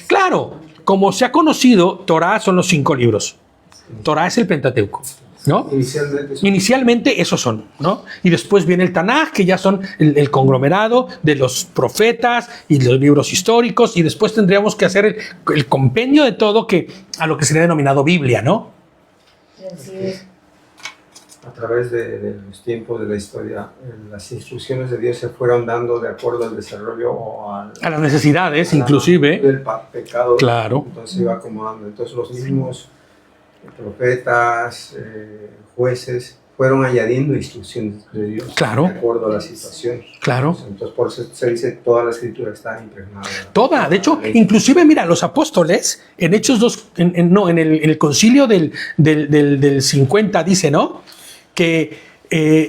Claro, como se ha conocido, Torah son los 5 libros. Torah es el Pentateuco, ¿no? Inicialmente esos son, ¿no? Y después viene el Tanaj, que ya son el conglomerado de los profetas y los libros históricos, y después tendríamos que hacer el compendio de todo a lo que sería denominado Biblia, ¿no? A través de los tiempos de la historia, las instrucciones de Dios se fueron dando de acuerdo al desarrollo o a las necesidades, inclusive. Del pecado. Claro. Entonces se iba acomodando. Entonces los mismos profetas, jueces, fueron añadiendo instrucciones de Dios. Claro. De acuerdo a la situación. Claro. Entonces por eso se dice toda la escritura está impregnada. Toda. De hecho, inclusive, mira, los apóstoles, en Hechos 2, en el concilio del 50 dice, ¿no? Que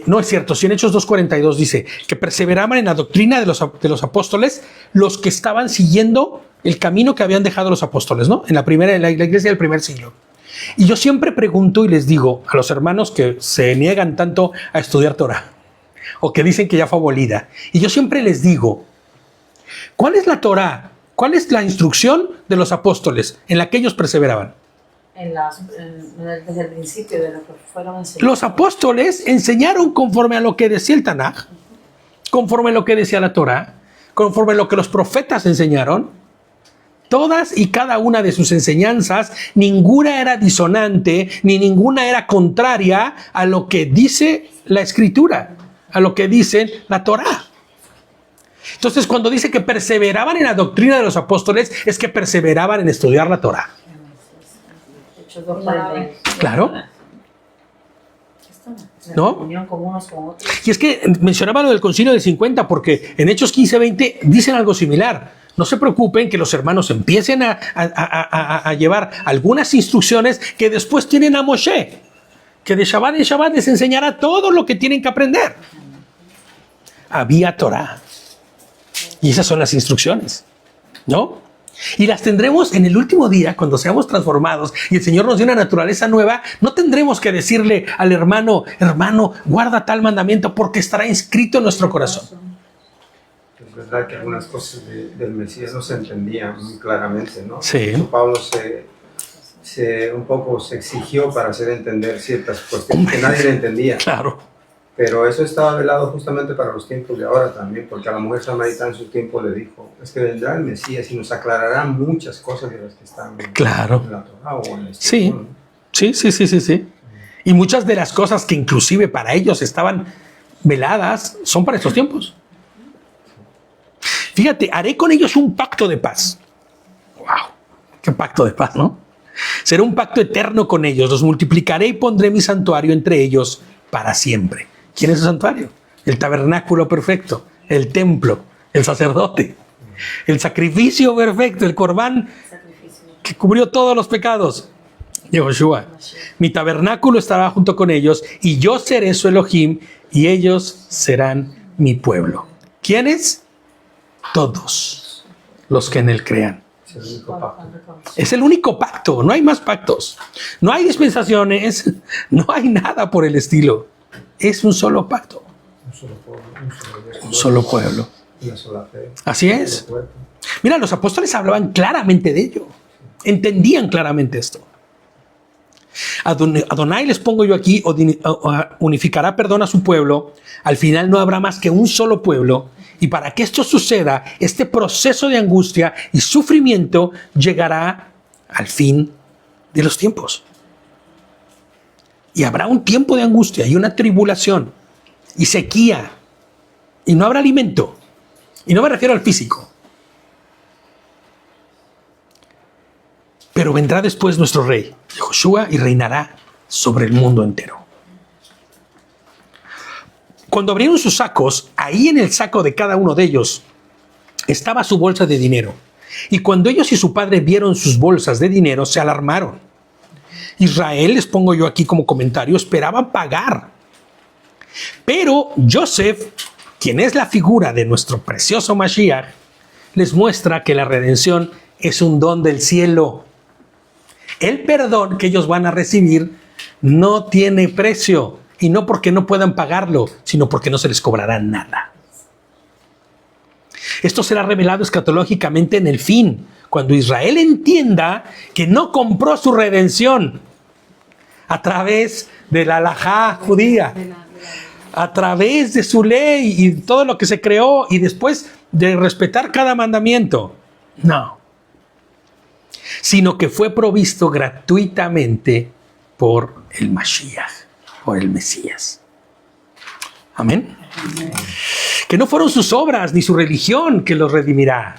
no es cierto, si en Hechos 2:42 dice que perseveraban en la doctrina de los apóstoles los que estaban siguiendo el camino que habían dejado los apóstoles, ¿no? En la iglesia del primer siglo. Y yo siempre pregunto y les digo a los hermanos que se niegan tanto a estudiar Torah o que dicen que ya fue abolida, y yo siempre les digo, ¿cuál es la Torah? ¿Cuál es la instrucción de los apóstoles en la que ellos perseveraban? Desde el principio de lo que fueron enseñados. Los apóstoles enseñaron conforme a lo que decía el Tanaj, conforme a lo que decía la Torah, conforme a lo que los profetas enseñaron. Todas y cada una de sus enseñanzas, ninguna era disonante, ni ninguna era contraria a lo que dice la Escritura, a lo que dice la Torah. Entonces, cuando dice que perseveraban en la doctrina de los apóstoles, es que perseveraban en estudiar la Torah. Claro. ¿No? Y es que mencionaba lo del concilio del 50 porque en Hechos 15-20 dicen algo similar. No se preocupen que los hermanos empiecen a llevar algunas instrucciones que después tienen a Moshe, que de Shabbat en Shabbat les enseñará todo lo que tienen que aprender. Había Torah. Y esas son las instrucciones, ¿no? Y las tendremos en el último día, cuando seamos transformados y el Señor nos dé una naturaleza nueva. No tendremos que decirle al hermano, guarda tal mandamiento porque estará inscrito en nuestro corazón. Es verdad que algunas cosas del Mesías no se entendían muy claramente, ¿no? Sí. Pablo un poco se exigió para hacer entender ciertas cuestiones que nadie le entendía. Claro. Pero eso estaba velado justamente para los tiempos de ahora también, porque a la mujer samaritana en su tiempo le dijo, es que vendrá el Mesías y nos aclarará muchas cosas de las que están claro. en la Torah o en la Sí. Sí. Y muchas de las cosas que inclusive para ellos estaban veladas son para estos tiempos. Fíjate, haré con ellos un pacto de paz. ¡Wow! ¡Qué pacto de paz!, ¿no? Será un pacto eterno con ellos. Los multiplicaré y pondré mi santuario entre ellos para siempre. ¿Quién es el santuario? El tabernáculo perfecto, el templo, el sacerdote, el sacrificio perfecto, el corbán que cubrió todos los pecados. Yehoshua. Mi tabernáculo estará junto con ellos y yo seré su Elohim y ellos serán mi pueblo. ¿Quiénes? Todos los que en él crean. Es el único pacto, no hay más pactos. No hay dispensaciones, no hay nada por el estilo. Es un solo pacto. Un solo pueblo. Una sola fe. Así es. Mira, los apóstoles hablaban claramente de ello. Entendían claramente esto. Adonai, les pongo yo aquí, unificará perdón a su pueblo. Al final no habrá más que un solo pueblo. Y para que esto suceda, este proceso de angustia y sufrimiento llegará al fin de los tiempos. Y habrá un tiempo de angustia y una tribulación y sequía. Y no habrá alimento. Y no me refiero al físico. Pero vendrá después nuestro rey, Yehoshua, y reinará sobre el mundo entero. Cuando abrieron sus sacos, ahí en el saco de cada uno de ellos estaba su bolsa de dinero. Y cuando ellos y su padre vieron sus bolsas de dinero, se alarmaron. Israel, les pongo yo aquí como comentario, esperaba pagar. Pero Joseph, quien es la figura de nuestro precioso Mashiach, les muestra que la redención es un don del cielo. El perdón que ellos van a recibir no tiene precio, y no porque no puedan pagarlo, sino porque no se les cobrará nada. Esto será revelado escatológicamente en el fin, cuando Israel entienda que no compró su redención a través de la halajá judía, a través de su ley y todo lo que se creó, y después de respetar cada mandamiento. No. Sino que fue provisto gratuitamente por el Mashiach, por el Mesías. Amén. Que no fueron sus obras ni su religión que los redimirá,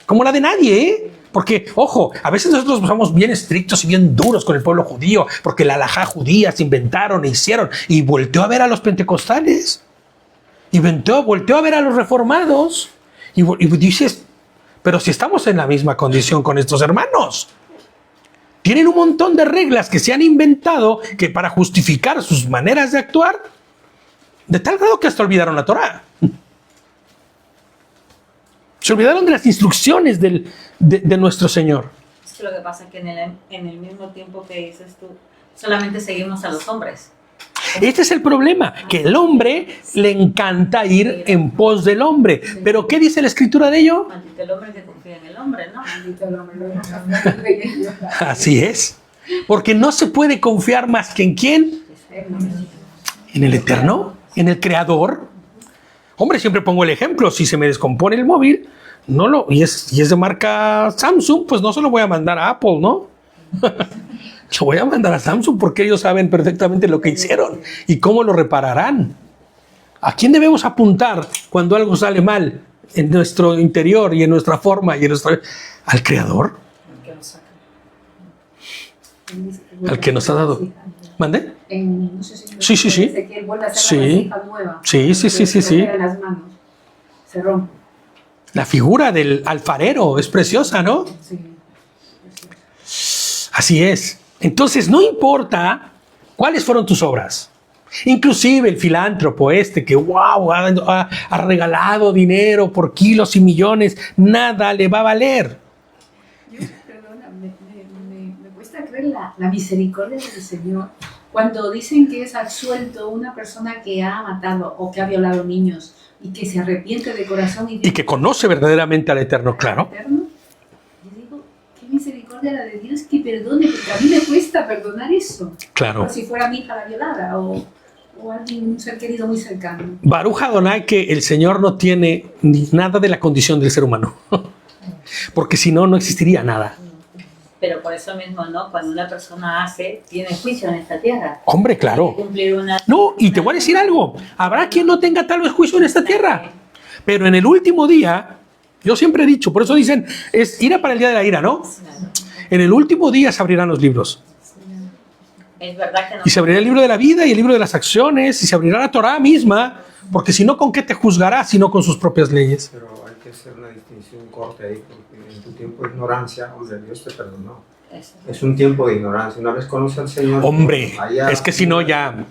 como la de nadie, ¿eh? Porque, ojo, a veces nosotros somos bien estrictos y bien duros con el pueblo judío, porque la halajá judía se inventaron e hicieron, y volteó a ver a los pentecostales, y volteó a ver a los reformados, y dices, pero si estamos en la misma condición con estos hermanos. Tienen un montón de reglas que se han inventado que para justificar sus maneras de actuar, de tal grado que hasta olvidaron la Torá. Se olvidaron de las instrucciones de nuestro Señor. Es que lo que pasa es que en el mismo tiempo que dices tú, solamente seguimos a los hombres. Este es el problema, que el hombre le encanta ir en pos del hombre. ¿Pero qué dice la Escritura de ello? Maldito el hombre que confía en el hombre, ¿no? Maldito el hombre, lo hemos hablado leyendo. Así es. Porque no se puede confiar más que en ¿quién? En el Eterno, en el Creador. Hombre, siempre pongo el ejemplo. Si se me descompone el móvil, y es de marca Samsung, pues no se lo voy a mandar a Apple, ¿no? Lo voy a mandar a Samsung porque ellos saben perfectamente lo que hicieron y cómo lo repararán. ¿A quién debemos apuntar cuando algo sale mal en nuestro interior y en nuestra forma y en nuestra... ¿Al Creador? Al que nos ha dado. ¿Mande? No sé si Sí, sí, sí. Ezequiel vuelve a hacer Sí. la vasija nueva. Sí. En las manos. Se rompe. La figura del alfarero es preciosa, ¿no? Sí. Así es. Entonces, no importa cuáles fueron tus obras. Inclusive el filántropo que, wow, ha regalado dinero por kilos y millones, nada le va a valer. Perdona, me cuesta creer la misericordia del Señor. Cuando dicen que es absuelto una persona que ha matado o que ha violado niños y que se arrepiente de corazón Y que conoce verdaderamente al Eterno, claro. Eterno, yo digo, qué misericordia la de Dios que perdone, porque a mí me cuesta perdonar eso. Claro. Como si fuera mi hija la violada o alguien, un ser querido muy cercano. Baruch Adonai, que el Señor no tiene ni nada de la condición del ser humano. Porque si no, no existiría nada. Pero por eso mismo, ¿no? Cuando una persona tiene juicio en esta tierra. Hombre, claro. Tiene que cumplir una... No, y te voy a decir algo. Habrá quien no tenga tal vez juicio en esta tierra. Pero en el último día, yo siempre he dicho, por eso dicen, es ira para el día de la ira, ¿no? En el último día se abrirán los libros. Es verdad que no. Y se abrirá el libro de la vida y el libro de las acciones, y se abrirá la Torá misma, porque si no, ¿con qué te juzgará si no con sus propias leyes? Pero hay que hacer una distinción corta ahí, porque en tu tiempo de ignorancia, hombre, Dios te perdonó. Es un tiempo de ignorancia. Una vez conoces al Señor... Hombre, allá, es que si no ya...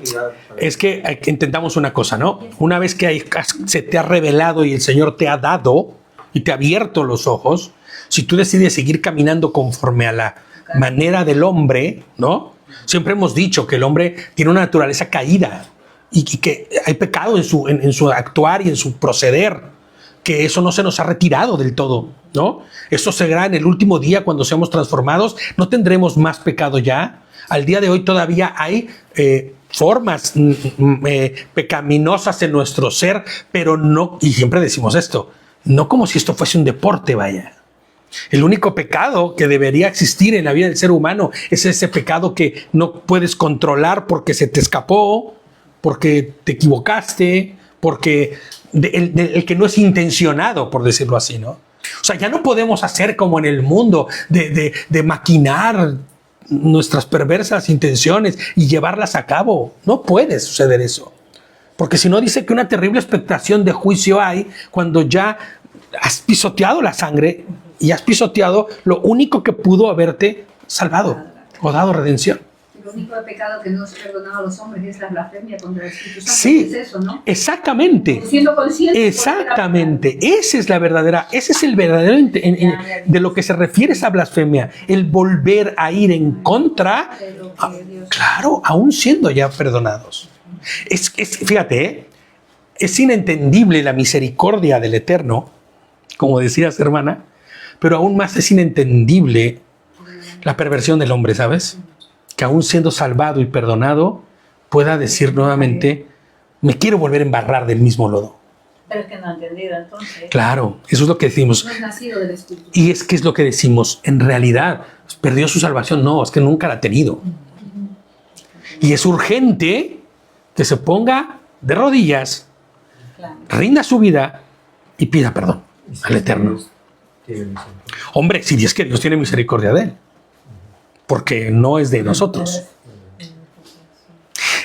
Es que intentamos una cosa, ¿no? Una vez que se te ha revelado y el Señor te ha dado y te ha abierto los ojos, si tú decides seguir caminando conforme a la manera del hombre, ¿no? Siempre hemos dicho que el hombre tiene una naturaleza caída y que hay pecado en su actuar y en su proceder, que eso no se nos ha retirado del todo, ¿no? Eso será en el último día cuando seamos transformados. No tendremos más pecado ya. Al día de hoy todavía hay formas pecaminosas en nuestro ser, pero no, y siempre decimos esto, no como si esto fuese un deporte, vaya. El único pecado que debería existir en la vida del ser humano es ese pecado que no puedes controlar porque se te escapó, porque te equivocaste, porque el que no es intencionado, por decirlo así, ¿no? O sea, ya no podemos hacer como en el mundo de maquinar nuestras perversas intenciones y llevarlas a cabo. No puede suceder eso. Porque si no, dice que una terrible expectación de juicio hay cuando ya has pisoteado la sangre y has pisoteado lo único que pudo haberte salvado. o dado redención. Lo único de pecado que no es perdonado a los hombres es la blasfemia contra el Espíritu Santo. Sí, Es eso, ¿no? exactamente. Siendo consciente. Exactamente. Ese es el verdadero de lo que se refiere esa blasfemia. El volver a ir en contra, claro, aún siendo ya perdonados. Fíjate, es inentendible la misericordia del Eterno, como decías, hermana, pero aún más es inentendible la perversión del hombre, ¿sabes? Que aún siendo salvado y perdonado, pueda decir nuevamente, me quiero volver a embarrar del mismo lodo. Pero es que no ha entendido entonces. Claro, eso es lo que decimos. No es nacido del Espíritu. Y es que es lo que decimos, en realidad, ¿perdió su salvación? No, es que nunca la ha tenido. Y es urgente que se ponga de rodillas, Claro. rinda su vida y pida perdón al Eterno. Tiene misericordia. Hombre, si es que Dios tiene misericordia de él, porque no es de nosotros.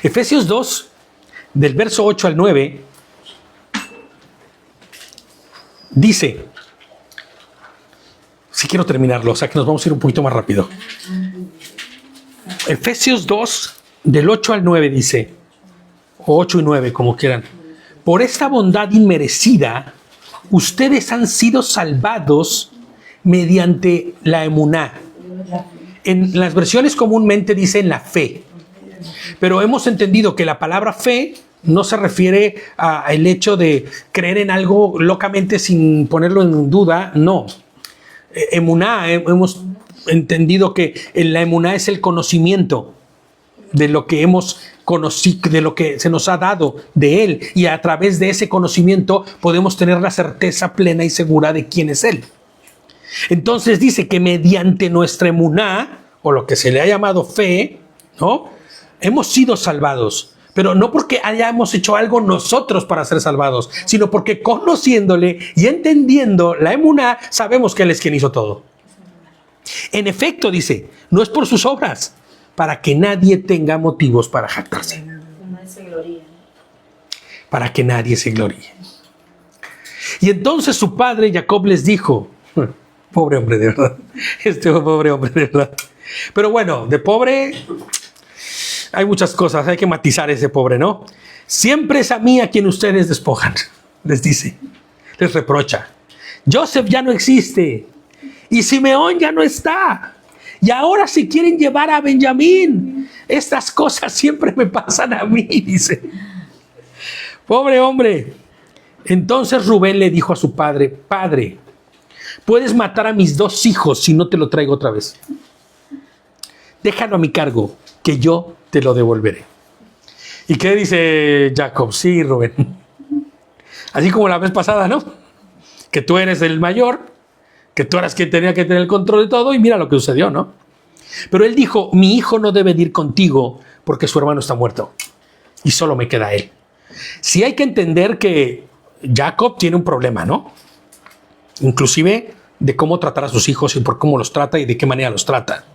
Efesios 2, del verso 8 al 9, dice, si quiero terminarlo, o sea que nos vamos a ir un poquito más rápido. Efesios 2, del 8 al 9 dice, o 8 y 9, como quieran. Por esta bondad inmerecida, ustedes han sido salvados mediante la emuná. En las versiones comúnmente dicen la fe, pero hemos entendido que la palabra fe no se refiere al hecho de creer en algo locamente sin ponerlo en duda, no. Emuná, hemos entendido que la emuná es el conocimiento de lo que hemos conocido, de lo que se nos ha dado de Él, y a través de ese conocimiento podemos tener la certeza plena y segura de quién es Él. Entonces dice que mediante nuestra emuná, o lo que se le ha llamado fe, ¿no? Hemos sido salvados, pero no porque hayamos hecho algo nosotros para ser salvados, sino porque conociéndole y entendiendo la emuná, sabemos que Él es quien hizo todo. En efecto, dice, no es por sus obras, para que nadie tenga motivos para jactarse. No se gloria. Para que nadie se gloríe. Y entonces su padre Jacob les dijo, pobre hombre de verdad, pobre hombre de verdad. Pero bueno, de pobre hay muchas cosas, hay que matizar ese pobre, ¿no? Siempre es a mí a quien ustedes despojan, les dice, les reprocha. Joseph ya no existe y Simeón ya no está. Y ahora se quieren llevar a Benjamín. Estas cosas siempre me pasan a mí, dice. Pobre hombre. Entonces Rubén le dijo a su padre, padre, puedes matar a mis 2 hijos si no te lo traigo otra vez. Déjalo a mi cargo, que yo te lo devolveré. ¿Y qué dice Jacob? Sí, Rubén. Así como la vez pasada, ¿no? Que tú eres el mayor, que tú eras quien tenía que tener el control de todo, y mira lo que sucedió, ¿no? Pero él dijo, mi hijo no debe de ir contigo porque su hermano está muerto y solo me queda él. Sí hay que entender que Jacob tiene un problema, ¿no? Inclusive de cómo tratar a sus hijos y por cómo los trata y de qué manera los trata.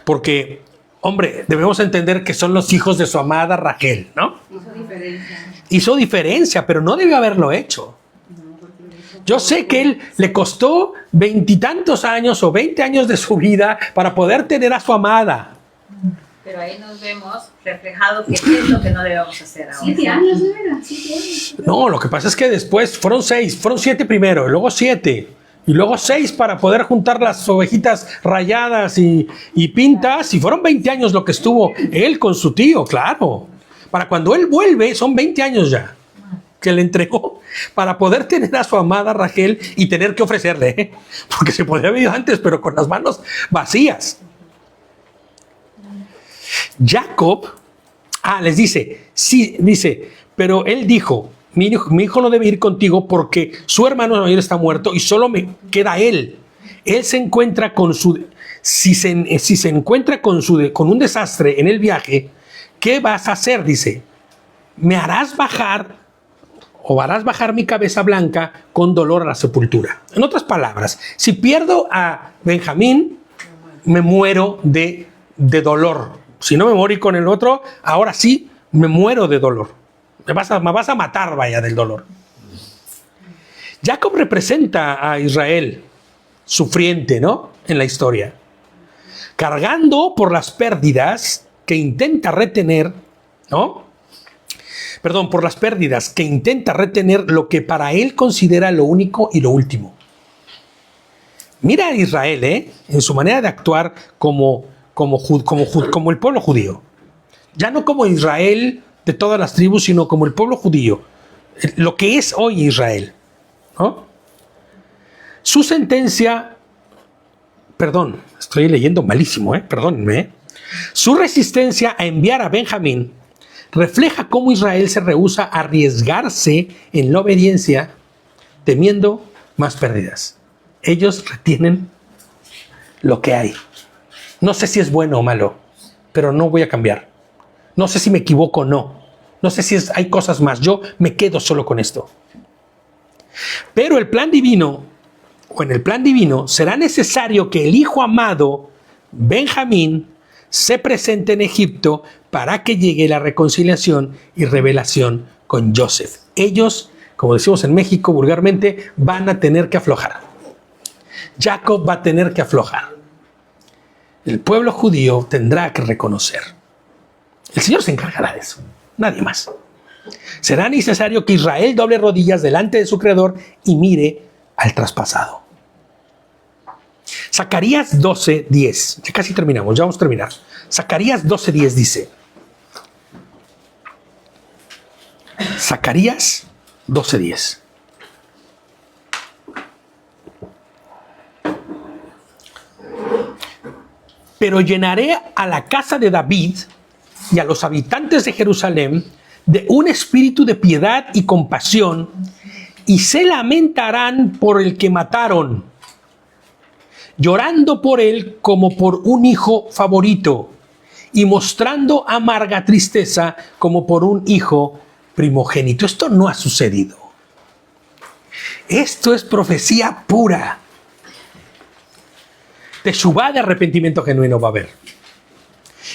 Porque, hombre, debemos entender que son los hijos de su amada Rachel, ¿no? Hizo diferencia, pero no debió haberlo hecho. Yo sé que él le costó 20 y tantos años o 20 años de su vida para poder tener a su amada. Pero ahí nos vemos reflejado que es lo que no debemos hacer ahora. 7 años, ¿no era? 7 años. No, lo que pasa es que después fueron 7 primero, y luego 7, y luego 6 para poder juntar las ovejitas rayadas y pintas, y fueron 20 años lo que estuvo él con su tío, claro. Para cuando él vuelve, son 20 años ya que le entregó para poder tener a su amada Rachel y tener que ofrecerle, ¿eh? Porque se podía haber ido antes, pero con las manos vacías. Jacob, les dice, sí, dice, pero él dijo, mi hijo no debe ir contigo porque su hermano mayor está muerto y solo me queda él. Él se encuentra con si se encuentra con un desastre en el viaje, ¿qué vas a hacer? Dice, me harás bajar mi cabeza blanca con dolor a la sepultura. En otras palabras, si pierdo a Benjamín, me muero de dolor. Si no me morí con el otro, ahora sí me muero de dolor. Me vas a matar, vaya, del dolor. Jacob representa a Israel sufriente, ¿no? En la historia. cargando por las pérdidas que intenta retener, ¿no? Perdón, por las pérdidas que intenta retener lo que para él considera lo único y lo último. Mira a Israel, en su manera de actuar como el pueblo judío. Ya no como Israel de todas las tribus, sino como el pueblo judío. Lo que es hoy Israel, ¿no? Su sentencia, perdón, estoy leyendo malísimo, perdónenme. Su resistencia a enviar a Benjamín refleja cómo Israel se rehúsa a arriesgarse en la obediencia, temiendo más pérdidas. Ellos retienen lo que hay. No sé si es bueno o malo, pero no voy a cambiar. No sé si me equivoco o no. No sé si hay cosas más. Yo me quedo solo con esto. Pero el plan divino, o en el plan divino, será necesario que el hijo amado, Benjamín, se presente en Egipto para que llegue la reconciliación y revelación con Joseph. Ellos, como decimos en México vulgarmente, van a tener que aflojar. Jacob va a tener que aflojar. El pueblo judío tendrá que reconocer. El Señor se encargará de eso, nadie más. Será necesario que Israel doble rodillas delante de su Creador y mire al traspasado. Zacarías 12:10. Ya casi terminamos, ya vamos a terminar. Zacarías 12:10 dice. Zacarías 12:10. Pero llenaré a la casa de David y a los habitantes de Jerusalén de un espíritu de piedad y compasión, y se lamentarán por el que mataron, llorando por él como por un hijo favorito, y mostrando amarga tristeza como por un hijo primogénito. Esto no ha sucedido. Esto es profecía pura. Teshuvá, de arrepentimiento genuino, va a haber.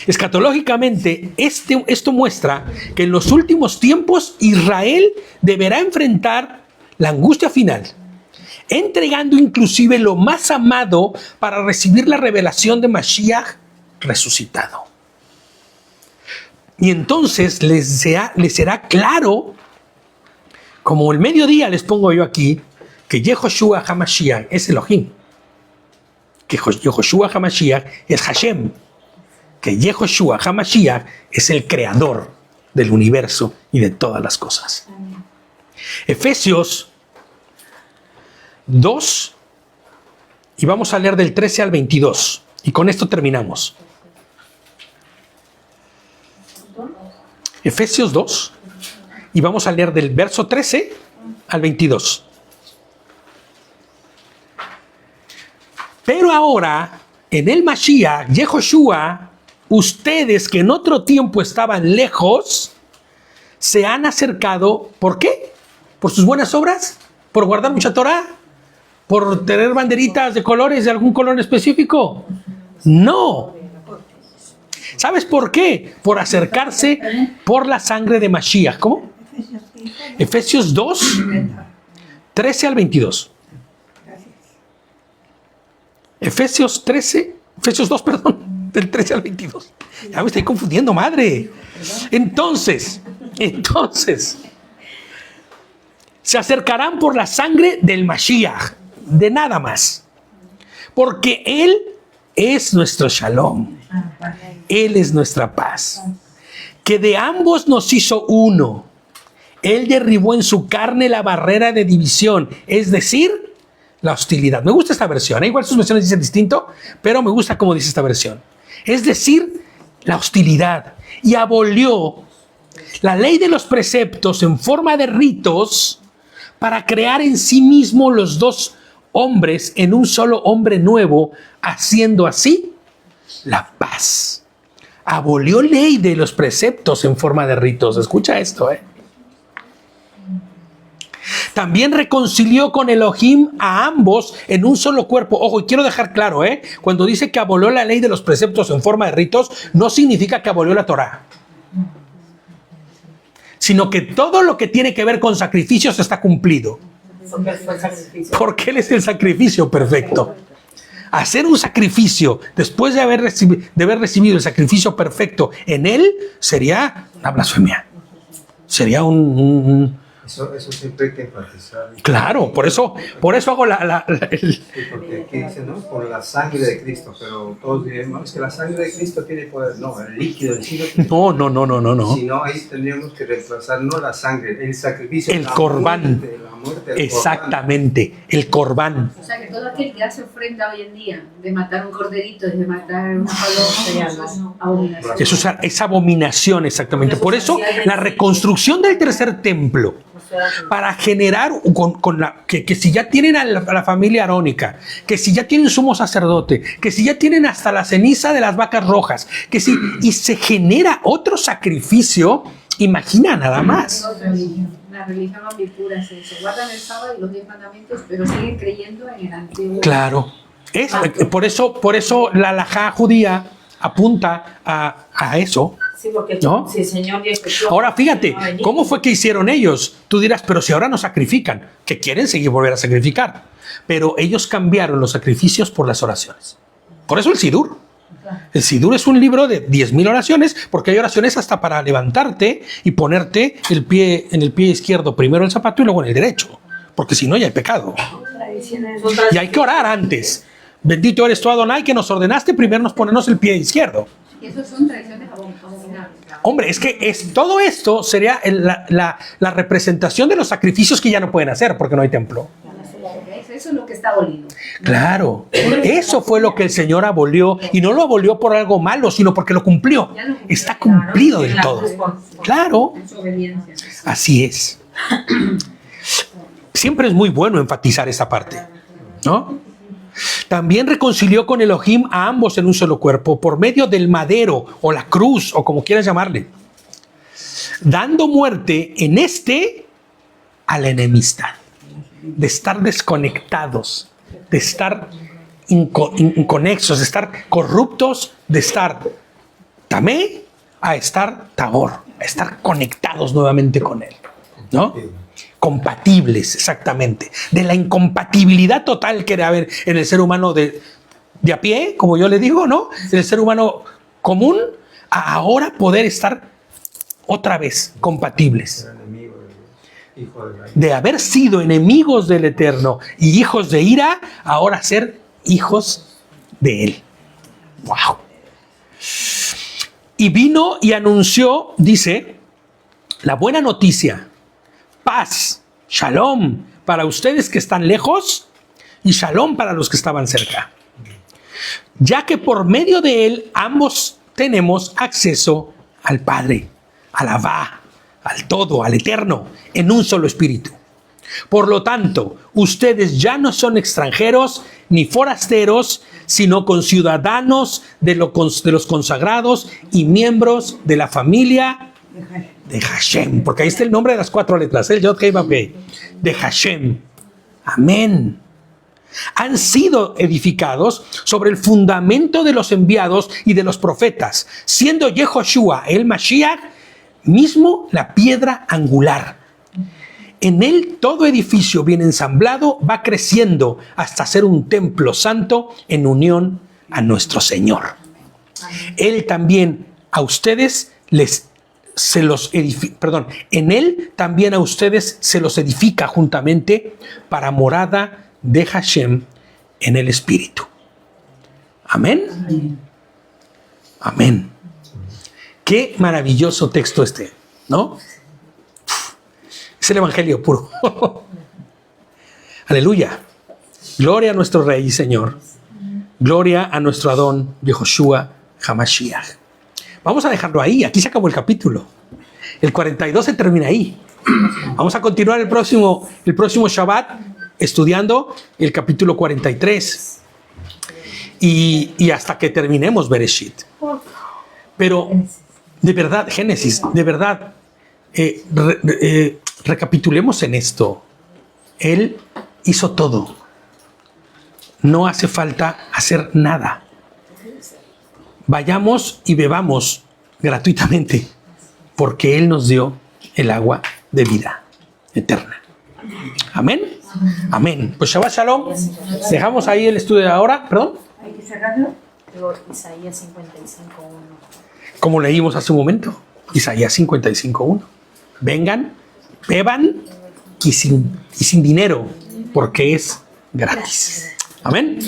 Escatológicamente, esto muestra que en los últimos tiempos Israel deberá enfrentar la angustia final, entregando inclusive lo más amado para recibir la revelación de Mashiach resucitado. Y entonces les será claro, como el mediodía les pongo yo aquí, que Yehoshua HaMashiach es Elohim, que Yehoshua HaMashiach es Hashem, que Yehoshua HaMashiach es el creador del universo y de todas las cosas. Efesios 2, y vamos a leer del 13 al 22, y con esto terminamos. Efesios 2, y vamos a leer del verso 13 al 22. Pero ahora, en el Mashiach, Yehoshua, ustedes que en otro tiempo estaban lejos, se han acercado. ¿Por qué? ¿Por sus buenas obras? ¿Por guardar mucha Torah? ¿Por tener banderitas de colores de algún color específico? No. ¿Sabes por qué? Por acercarse por la sangre de Mashiach. ¿Cómo? Efesios 2, 13 al 22. Efesios 2, del 13 al 22. Ya me estoy confundiendo, madre. Entonces, se acercarán por la sangre del Mashiach, de nada más. Porque Él es nuestro Shalom. Él es nuestra paz. Que de ambos nos hizo uno. Él derribó en su carne la barrera de división, es decir, la hostilidad. Me gusta esta versión, igual sus versiones dicen distinto, pero me gusta cómo dice esta versión. Es decir, la hostilidad. Y abolió la ley de los preceptos en forma de ritos para crear en sí mismo los dos hombres en un solo hombre nuevo, haciendo así la paz. Abolió ley de los preceptos en forma de ritos. Escucha esto, También reconcilió con Elohim a ambos en un solo cuerpo. Ojo, y quiero dejar claro, cuando dice que abolió la ley de los preceptos en forma de ritos, no significa que abolió la Torah, sino que todo lo que tiene que ver con sacrificios está cumplido. Porque Él es el sacrificio perfecto. hacer un sacrificio después de haber recibido el sacrificio perfecto en él sería una blasfemia. Sería Eso siempre hay que enfatizar. Claro, por eso hago Sí, porque aquí dice, ¿no? Por la sangre de Cristo, pero todos dirán, es que la sangre de Cristo tiene poder. No, el líquido en sí no tiene poder. No. Si no, ahí tendríamos que reemplazar no la sangre, el sacrificio. El corbán. La muerte del Exactamente, el corbán. O sea que todo aquel que hace ofrenda hoy en día, de matar un corderito, de matar una paloma, eso es abominación. Eso es abominación, exactamente. Por eso, la reconstrucción del tercer templo, para generar que si ya tienen a la familia arónica, que si ya tienen sumo sacerdote, que si ya tienen hasta la ceniza de las vacas rojas, y se genera otro sacrificio, imagina nada más. La religión ambipura es eso. Guardan el sábado y los 10 mandamientos, pero siguen creyendo en el antiguo. Claro. Por eso la halajá judía apunta a eso. Sí, porque ¿No? si el Señor dijo que Ahora fíjate, ¿cómo fue que hicieron ellos? Tú dirás, pero si ahora no sacrifican, que quieren seguir volver a sacrificar. Pero ellos cambiaron los sacrificios por las oraciones. Por eso el Sidur. El Sidur es un libro de 10.000 oraciones, porque hay oraciones hasta para levantarte y ponerte en el pie izquierdo, primero el zapato y luego en el derecho. Porque si no ya hay pecado. Y hay que orar antes. Bendito eres tú, Adonai, que nos ordenaste primero ponernos el pie izquierdo. Y eso son tradiciones abominables. Hombre, es que todo esto sería la representación de los sacrificios que ya no pueden hacer porque no hay templo. Eso es lo que está abolido. Claro, eso fue lo que el Señor abolió, y no lo abolió por algo malo, sino porque lo cumplió. Está cumplido del todo. Claro, En su obediencia. así es. Siempre es muy bueno enfatizar esa parte, ¿no? También reconcilió con Elohim a ambos en un solo cuerpo por medio del madero o la cruz o como quieras llamarle, dando muerte en a la enemistad, de estar desconectados, de estar inconexos, de estar corruptos, de estar tamé a estar tabor, a estar conectados nuevamente con él, ¿no? Compatibles, exactamente. De la incompatibilidad total que debe haber en el ser humano de a pie, como yo le digo, ¿no? En el ser humano común, a ahora poder estar otra vez compatibles. De haber sido enemigos del Eterno y hijos de ira, ahora ser hijos de Él. ¡Wow! Y vino y anunció, dice, la buena noticia. Paz, shalom para ustedes que están lejos y shalom para los que estaban cerca. Ya que por medio de él ambos tenemos acceso al Padre, al Abba, al Todo, al Eterno, en un solo espíritu. Por lo tanto, ustedes ya no son extranjeros ni forasteros, sino conciudadanos de los consagrados y miembros de la familia de Hashem, porque ahí está el nombre de las 4 letras, el Yod Hei Vav Hei, de Hashem. Amén. Han sido edificados sobre el fundamento de los enviados y de los profetas, siendo Yehoshua, el Mashiach, mismo la piedra angular. En él todo edificio bien ensamblado va creciendo hasta ser un templo santo en unión a nuestro Señor. Él también a ustedes en él también a ustedes se los edifica juntamente para morada de Hashem en el Espíritu. Amén. Amén. Amén. Qué maravilloso texto ¿no? Es el Evangelio puro. Aleluya. Gloria a nuestro Rey y Señor. Gloria a nuestro Adón, Yehoshua HaMashiach. Vamos a dejarlo ahí. Aquí se acabó el capítulo. El 42 se termina ahí. Vamos a continuar el próximo Shabbat estudiando el capítulo 43. Y hasta que terminemos Bereshit. Pero, de verdad, Génesis, de verdad, recapitulemos en esto. Él hizo todo. No hace falta hacer nada. Vayamos y bebamos gratuitamente, porque Él nos dio el agua de vida eterna. Amén. Amén. Pues Shabbat Shalom. Dejamos ahí el estudio de ahora. ¿Perdón? Hay que cerrarlo. Luego Isaías 55:1. Como leímos hace un momento. Isaías 55:1. Vengan, beban y sin dinero, porque es gratis. Amén.